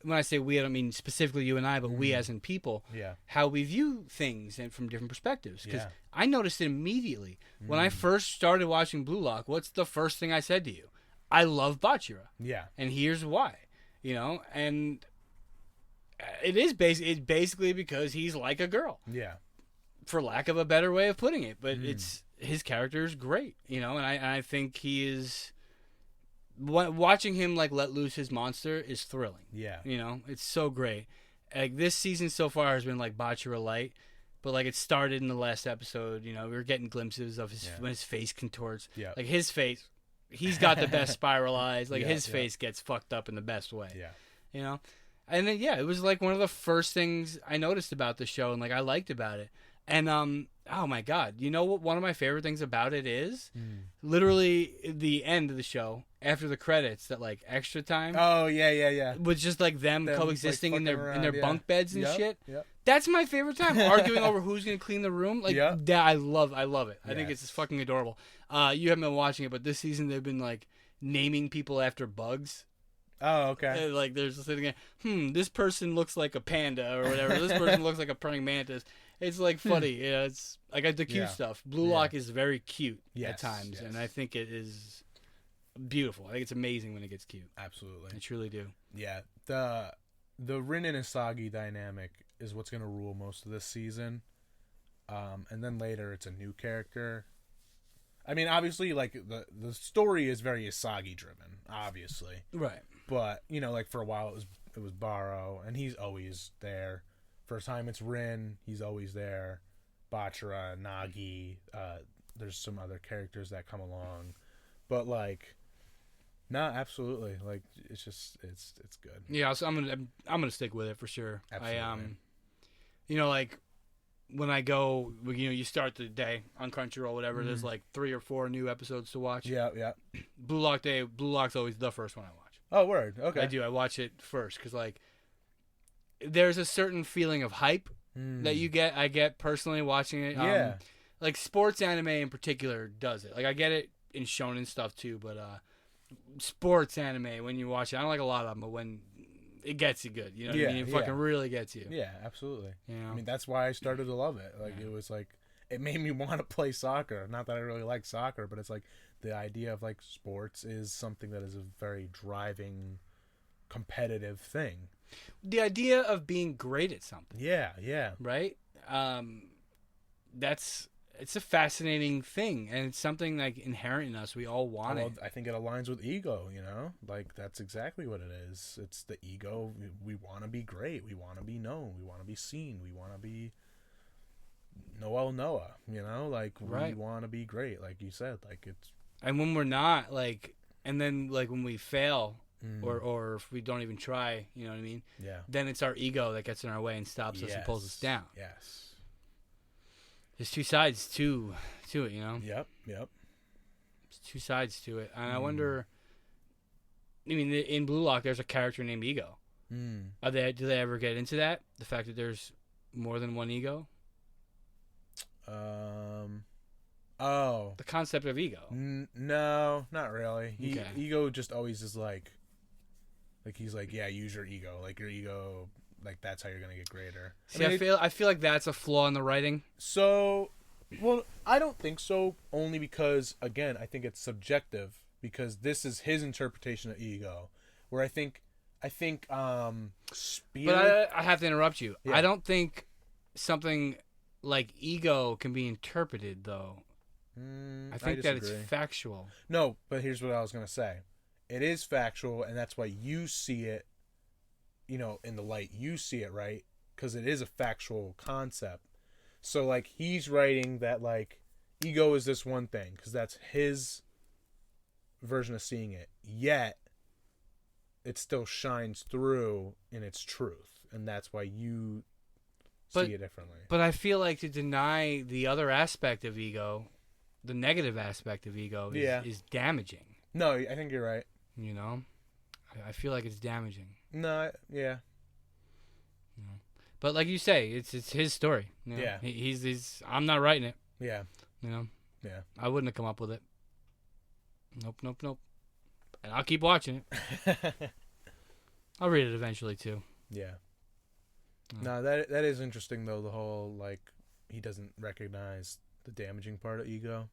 when I say we, I don't mean specifically you and I, but we as in people, how we view things and from different perspectives. Because I noticed it immediately when I first started watching Blue Lock. What's the first thing I said to you? I love Bachira. Yeah. And here's why. And it's basically because he's like a girl. Yeah. For lack of a better way of putting it. But his character is great, and I think he is watching him let loose his monster is thrilling. Yeah. It's so great. This season so far has been Bachira light, but it started in the last episode, we were getting glimpses of when his face contorts. Yeah. His face, he's got the best spiral eyes. His face gets fucked up in the best way. Yeah. And then, it was one of the first things I noticed about the show and I liked about it. And, oh my God, you know what one of my favorite things about it is? Literally the end of the show, after the credits, that extra time. Oh, yeah. Was just them coexisting in their bunk beds and shit. Yep. That's my favorite time, arguing over who's gonna clean the room. Like that, I love it. I think it's just fucking adorable. You haven't been watching it, but this season they've been like naming people after bugs. Oh, okay. And, like there's sitting there, this person looks like a panda or whatever. This person looks like a praying mantis. It's like funny. Yeah, it's I got the cute stuff. Blue Lock is very cute at times, and I think it is beautiful. I think it's amazing when it gets cute. Absolutely, I truly do. Yeah, the Rin and Asagi dynamic is what's gonna rule most of this season, and then later it's a new character. I mean, obviously, like the story is very Asagi driven, obviously, right? But like for a while it was Baro, and he's always there. First time it's Rin, he's always there. Bachara, Nagi, there's some other characters that come along, but like, no, absolutely, like it's just it's good. Yeah, so I'm gonna stick with it for sure. Absolutely. Like when I go, you start the day on Crunchyroll or whatever. There's like 3 or 4 new episodes to watch. Yeah. Blue Lock's always the first one I watch. Oh, word. Okay. I do. I watch it first because like there's a certain feeling of hype that I get personally watching it. Yeah. Like sports anime in particular does it. Like I get it in shonen stuff too, but sports anime when you watch it, I don't like a lot of them, but when it gets you good, you know what I mean? It fucking really gets you. Yeah, absolutely. I mean, that's why I started to love it. Like it was like it made me want to play soccer. Not that I really like soccer, but it's like the idea of like sports is something that is a very driving, competitive thing. The idea of being great at something. Yeah. Right? It's a fascinating thing, and it's something like inherent in us. We all want it. I think it aligns with ego, Like that's exactly what it is. It's the ego. We want to be great. We want to be known. We want to be seen. We want to be Noah, Like we want to be great, like you said. Like it's And when we're not, like, and then like when we fail or if we don't even try, you know what I mean? Yeah. Then it's our ego that gets in our way and stops us and pulls us down. Yes. There's 2 sides to it, Yep. There's 2 sides to it. And I wonder, I mean, in Blue Lock, there's a character named Ego. Do they ever get into that? The fact that there's more than one ego? The concept of ego. No, not really. Ego just always is like he's like, yeah, use your ego. Like your ego, like that's how you're gonna get greater. See, I feel like that's a flaw in the writing. So, well, I don't think so. Only because, again, I think it's subjective. Because this is his interpretation of ego, where I think, spirit. But I have to interrupt you. Yeah. I don't think something like ego can be interpreted, though. I think that it's factual. No, but here's what I was gonna say. It is factual, and that's why you see it, in the light you see it, right? Because it is a factual concept. So, like, he's writing that, like, ego is this one thing, because that's his version of seeing it. Yet, it still shines through in its truth, and that's why you see it differently. But I feel like to deny the other aspect of ego, the negative aspect of ego, is damaging. No, I think you're right. I feel like it's damaging. No, yeah. But like you say, it's his story. Yeah. He's I'm not writing it. Yeah. Yeah. I wouldn't have come up with it. Nope. And I'll keep watching it. I'll read it eventually too. Yeah. No, that is interesting though. The whole like he doesn't recognize the damaging part of ego.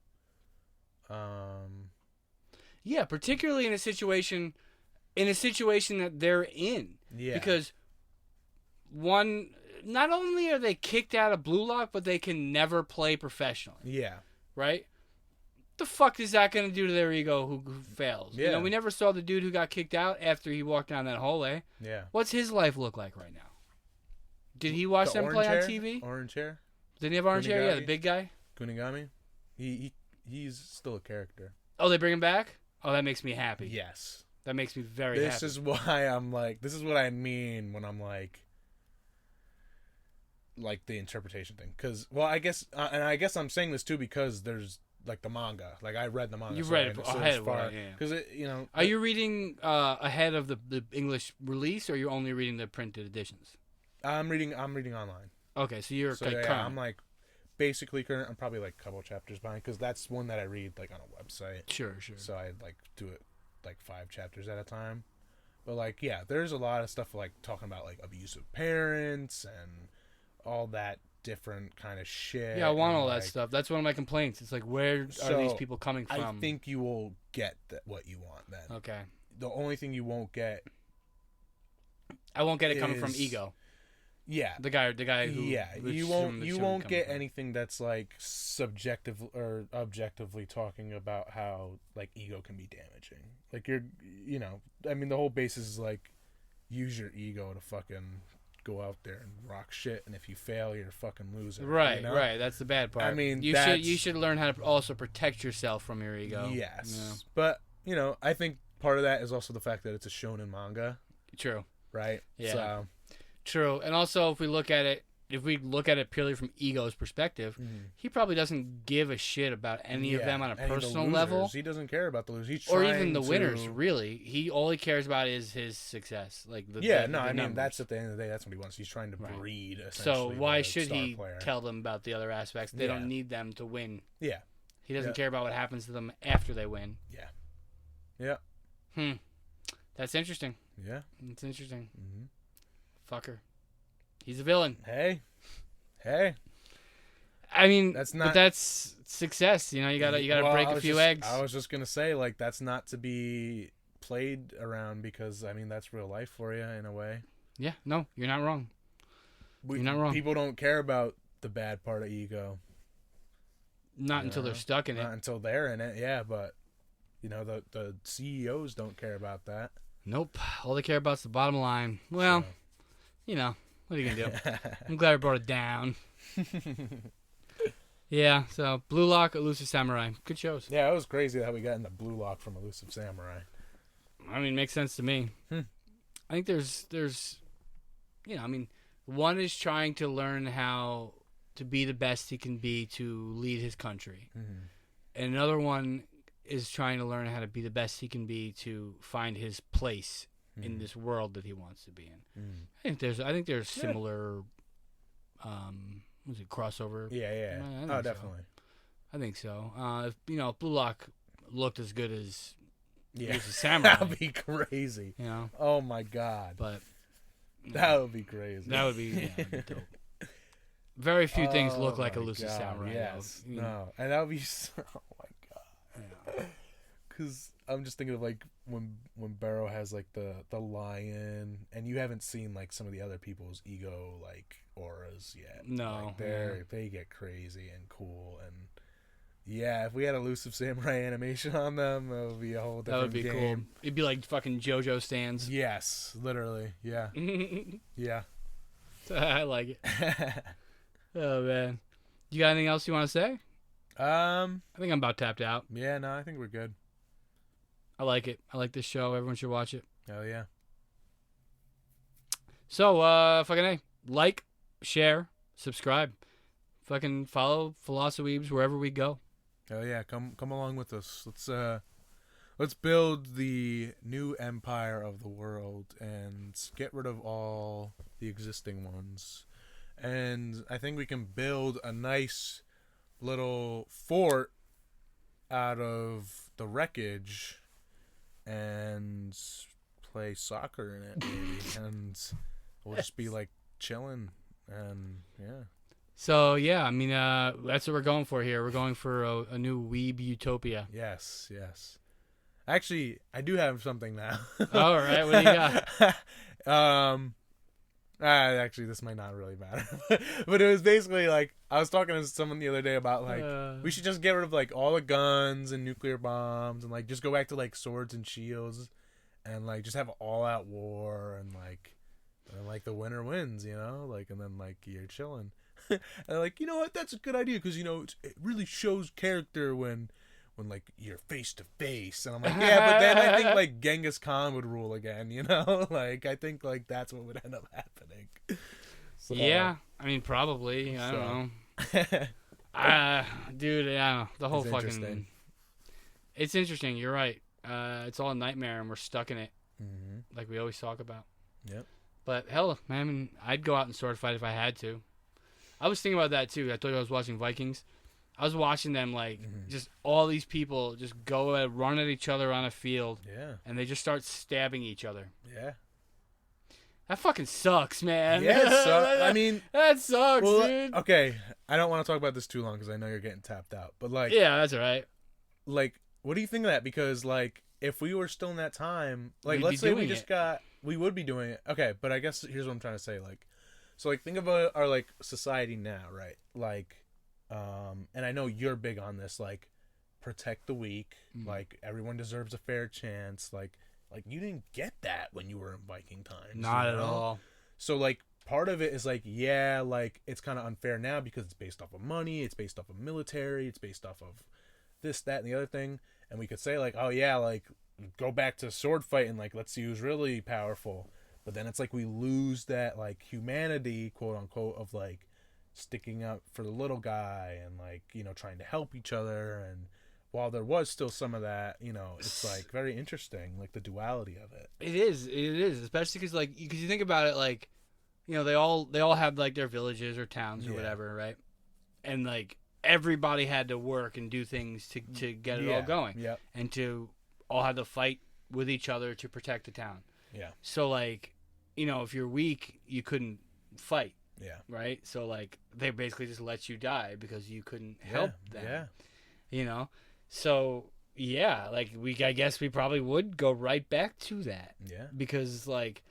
Yeah, particularly in a situation that they're in. Yeah. Because not only are they kicked out of Blue Lock, but they can never play professionally. Yeah. Right? The fuck is that going to do to their ego who fails? Yeah. We never saw the dude who got kicked out after he walked down that hallway. Yeah. What's his life look like right now? Did he watch them play on TV? Orange hair? Didn't he have orange hair? Yeah, the big guy. Kunigami? He's still a character. Oh, they bring him back? Oh, that makes me happy. Yes. That makes me very happy. This is why I'm like, this is what I mean when I'm like the interpretation thing. Because, well, I guess, and I guess I'm saying this too because there's like the manga. Like I read the manga. You've read it ahead of it, because Are you reading ahead of the English release, or you're only reading the printed editions? I'm reading online. Okay, so you're So like yeah, current. I'm like basically current. I'm probably like a couple chapters behind because that's one that I read like on a website. Sure. So I like do it like 5 chapters at a time. But like yeah, there's a lot of stuff like talking about like abusive parents and all that different kind of shit. Yeah, I want and, all like, that stuff. That's one of my complaints. It's like, where are these people coming from? I think you will get what you want then. Okay. The only thing you won't get, I won't get it coming from Ego. Yeah. The guy who. Yeah, you won't get anything that's like subjective or objectively talking about how like ego can be damaging. Like I mean the whole basis is like use your ego to fucking go out there and rock shit, and if you fail, you're a fucking loser. Right. That's the bad part. I mean, you should learn how to also protect yourself from your ego. Yes, Yeah. but I think part of that is also the fact that it's a shonen manga. True. Right. Yeah. So, true, and also if we look at it purely from Ego's perspective, he probably doesn't give a shit about any of them on a personal level. He doesn't care about the losers, or even the winners. Really, all he cares about is his success. Like I mean, that's at the end of the day. That's what he wants. He's trying to breed. So why should he tell them about the other aspects? They don't need them to win. Yeah. He doesn't care about what happens to them after they win. Yeah. That's interesting. Yeah. It's interesting. Fucker. He's a villain. Hey. I mean, that's not. But that's success. You gotta break a few eggs. I was just gonna say, like, that's not to be played around because I mean that's real life for you in a way. Yeah. No, you're not wrong. You're not wrong. People don't care about the bad part of ego. Not until they're stuck in it. Not until they're in it. Yeah, but the CEOs don't care about that. Nope. All they care about is the bottom line. Well, what are you gonna do? I'm glad I brought it down. Yeah, so Blue Lock, Elusive Samurai. Good shows. Yeah, it was crazy that we got into Blue Lock from Elusive Samurai. I mean, makes sense to me. I think there's one is trying to learn how to be the best he can be to lead his country. And another one is trying to learn how to be the best he can be to find his place in this world that he wants to be in. I think there's similar was it crossover? Yeah. Oh, definitely. I think so. If Blue Lock looked as good as a samurai, that'd be crazy. Oh my god. But that would be crazy. That would be dope. Very few things look like Elusive Samurai. Yes. No. And that would be oh my god. Because I'm just thinking of like when Barrow has like the lion, and you haven't seen like some of the other people's ego like auras yet. No, like, they get crazy and cool, and if we had Elusive Samurai animation on them, that would be a whole different game. That would be cool. It'd be like fucking JoJo stands. Yes, literally. Yeah. Yeah. I like it. Oh man, you got anything else you want to say? I think I'm about tapped out. Yeah, no, I think we're good. I like it. I like this show. Everyone should watch it. Hell yeah. So, fucking A. Like, share, subscribe. Fucking follow Philosoweebs wherever we go. Hell yeah. Come along with us. Let's build the new empire of the world and get rid of all the existing ones. And I think we can build a nice little fort out of the wreckage and play soccer in it, maybe. And we'll just be like chilling, and yeah. So yeah, I mean, that's what we're going for here. We're going for a new weeb utopia. Yes. Actually, I do have something now. All right, what do you got? Actually, this might not really matter, but it was basically like I was talking to someone the other day about like we should just get rid of like all the guns and nuclear bombs and like just go back to like swords and shields and like just have an all-out war and like the winner wins, like, and then like you're chilling. And like, you know what, that's a good idea because it really shows character when like you're face to face. And I'm like, yeah, but then I think like Genghis Khan would rule again, like I think like that's what would end up happening. So, yeah, I mean probably. I don't know. Dude, yeah, the whole fucking it's interesting. You're right. It's all a nightmare and we're stuck in it, like we always talk about. Yep. But hell, man, I'd go out and sword fight if I had to. I was thinking about that too. I told you I was watching Vikings. I was watching them like just all these people just run at each other on a field. Yeah. And they just start stabbing each other. Yeah. That fucking sucks, man. Yeah, I mean, that sucks, dude. Okay, I don't want to talk about this too long because I know you're getting tapped out. But like, yeah, that's all right. Like, what do you think of that? Because like, if we were still in that time, like, We'd let's be say we doing just it. we would be doing it. Okay, but I guess here's what I'm trying to say. Like, so like, think about our like society now, right? Like, and I know you're big on this, like, protect the weak. Like, everyone deserves a fair chance. Like you didn't get that when you were in Viking times. Not at all. So like part of it is like, yeah, like it's kind of unfair now because it's based off of money, it's based off of military, it's based off of this, that, and the other thing. And we could say like, oh yeah, like go back to sword fighting, like let's see who's really powerful. But then it's like we lose that like humanity, quote unquote, of like sticking up for the little guy and like, you know, trying to help each other. And while there was still some of that, you know, it's like very interesting, like the duality of it. It is, especially because like because you think about it, like, you know, they all have like their villages or towns or whatever, right? And like everybody had to work and do things to get it all going, and to all had to fight with each other to protect the town. Yeah. So like, you know, if you're weak, you couldn't fight. Yeah. Right. So like they basically just let you die because you couldn't help them. Yeah. You know. So yeah, like I guess we probably would go right back to that. Yeah. Because like,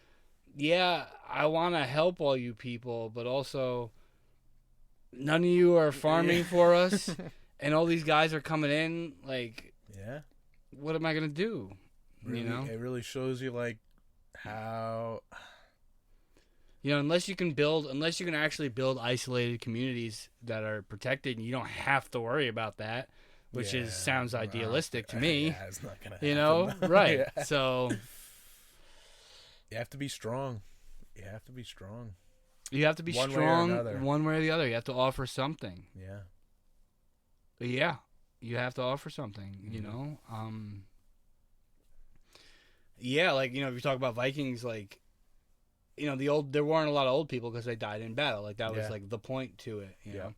yeah, I want to help all you people, but also none of you are farming for us, and all these guys are coming in. Like, yeah, what am I gonna do? Really, you know, it really shows you like how. You know, unless you can actually build isolated communities that are protected, and you don't have to worry about that. Which sounds idealistic to me. Yeah, it's not gonna happen. You know, right? Yeah. So you have to be strong. You have to be strong. You have to be strong one way or the other. You have to offer something. Yeah. Yeah, you have to offer something. You know. Yeah, like, you know, if you talk about Vikings, like, you know, there weren't a lot of old people because they died in battle. Like that was like the point to it. You know.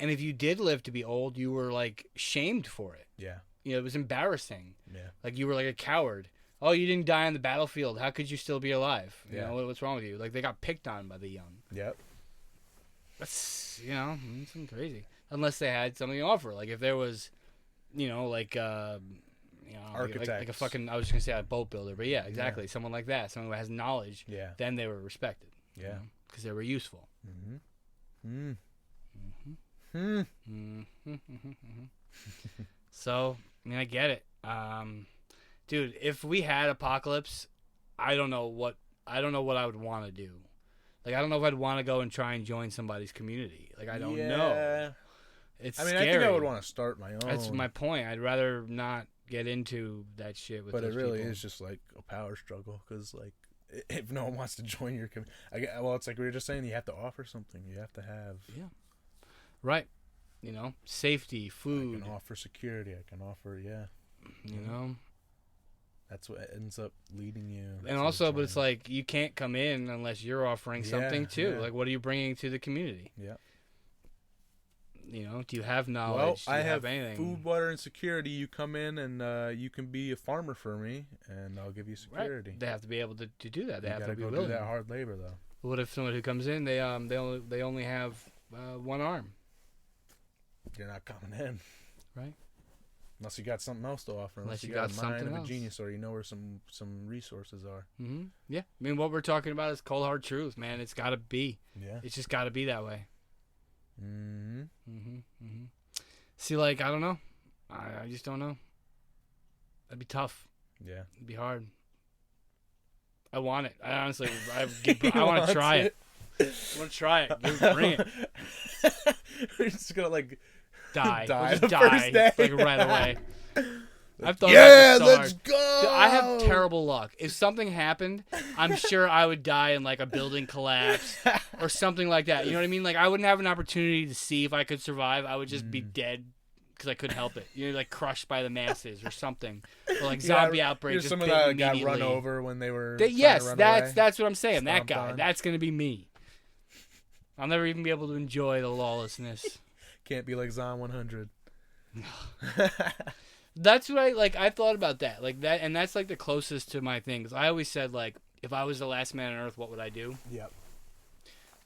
And if you did live to be old, you were, like, shamed for it. Yeah. You know, it was embarrassing. Yeah. Like, you were like a coward. Oh, you didn't die on the battlefield. How could you still be alive? You Yeah. know, what's wrong with you? Like, they got picked on by the young. Yep. That's, you know, something crazy. Unless they had something to offer. Like, if there was, you know, like, you know, architects. Like a fucking, I was going to say a boat builder. But, yeah, exactly. Yeah. Someone like that. Someone who has knowledge. Yeah. Then they were respected. Yeah. Because they were useful. Mm-hmm. So, I mean, I get it. Dude, if we had apocalypse, I don't know what I would want to do. Like, I don't know if I'd want to go and try and join somebody's community. Like, I don't know. It's scary. I think I would want to start my own. That's my point. I'd rather not get into that shit with those people. But it really is just like a power struggle because, like, if no one wants to join your community, well, it's like we were just saying, you have to offer something. You have to have. Yeah. Right. You know, safety, food. I can offer security. I can offer, You know? That's what ends up leading you. And also, but it's like, you can't come in unless you're offering something too. Yeah. Like, what are you bringing to the community? Yeah. You know, do you have knowledge? Well, I have anything? Food, water, and security. You come in and you can be a farmer for me, and I'll give you security. Right. They have to be able to do that. They have to be willing. Do that hard labor, though. What if someone who comes in, they only have one arm? You're not coming in, right? Unless you got something else to offer. Unless you got a mind of a genius, or you know where some resources are. Mm-hmm. Yeah, I mean, what we're talking about is cold hard truth, man. It's got to be. Yeah. It's just got to be that way. Mm-hmm. Mm-hmm. Mm-hmm. See, like, I don't know. I just don't know. That'd be tough. Yeah. It'd be hard. I want it. I honestly, I want to try it. I want to try it. Dude, bring it. We're just gonna like die. Die just first day. Like right away. I've thought let's go. Dude, I have terrible luck. If something happened, I'm sure I would die in like a building collapse or something like that. You know what I mean? Like, I wouldn't have an opportunity to see if I could survive. I would just be dead because I couldn't help it. You know, like crushed by the masses or something. Or like zombie outbreak. Just some of that got run over when they were. Yes, to run that's away. What I'm saying. That guy. On. That's gonna be me. I'll never even be able to enjoy the lawlessness. Can't be like Zon 100. That's what I thought about that. Like that, and that's like the closest to my thing. 'Cause I always said, like, if I was the last man on earth, what would I do? Yep.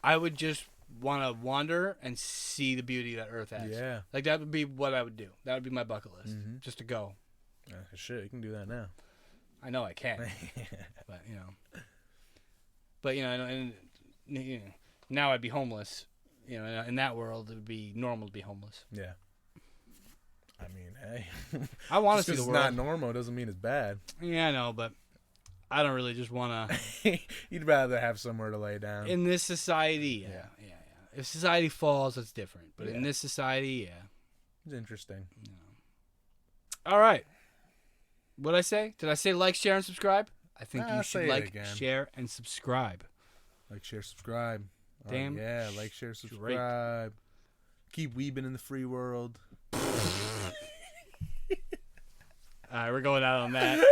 I would just want to wander and see the beauty that Earth has. Yeah. Like, that would be what I would do. That would be my bucket list. Mm-hmm. Just to go. Shit, you can do that now. I know I can. But, you know. But, you know, and now I'd be homeless. You know, in that world, it would be normal to be homeless. Yeah. I mean, hey. I want to see the it's world. not normal doesn't mean it's bad. Yeah, I know, but I don't really just want to. You'd rather have somewhere to lay down. In this society, yeah. If society falls, that's different. But in this society, yeah. It's interesting. Yeah. All right. What'd I say? Did I say like, share, and subscribe? I think you should like, share, and subscribe. Like, share, subscribe. Damn. Yeah, like, share, subscribe. Keep weebing in the free world. All right, we're going out on that.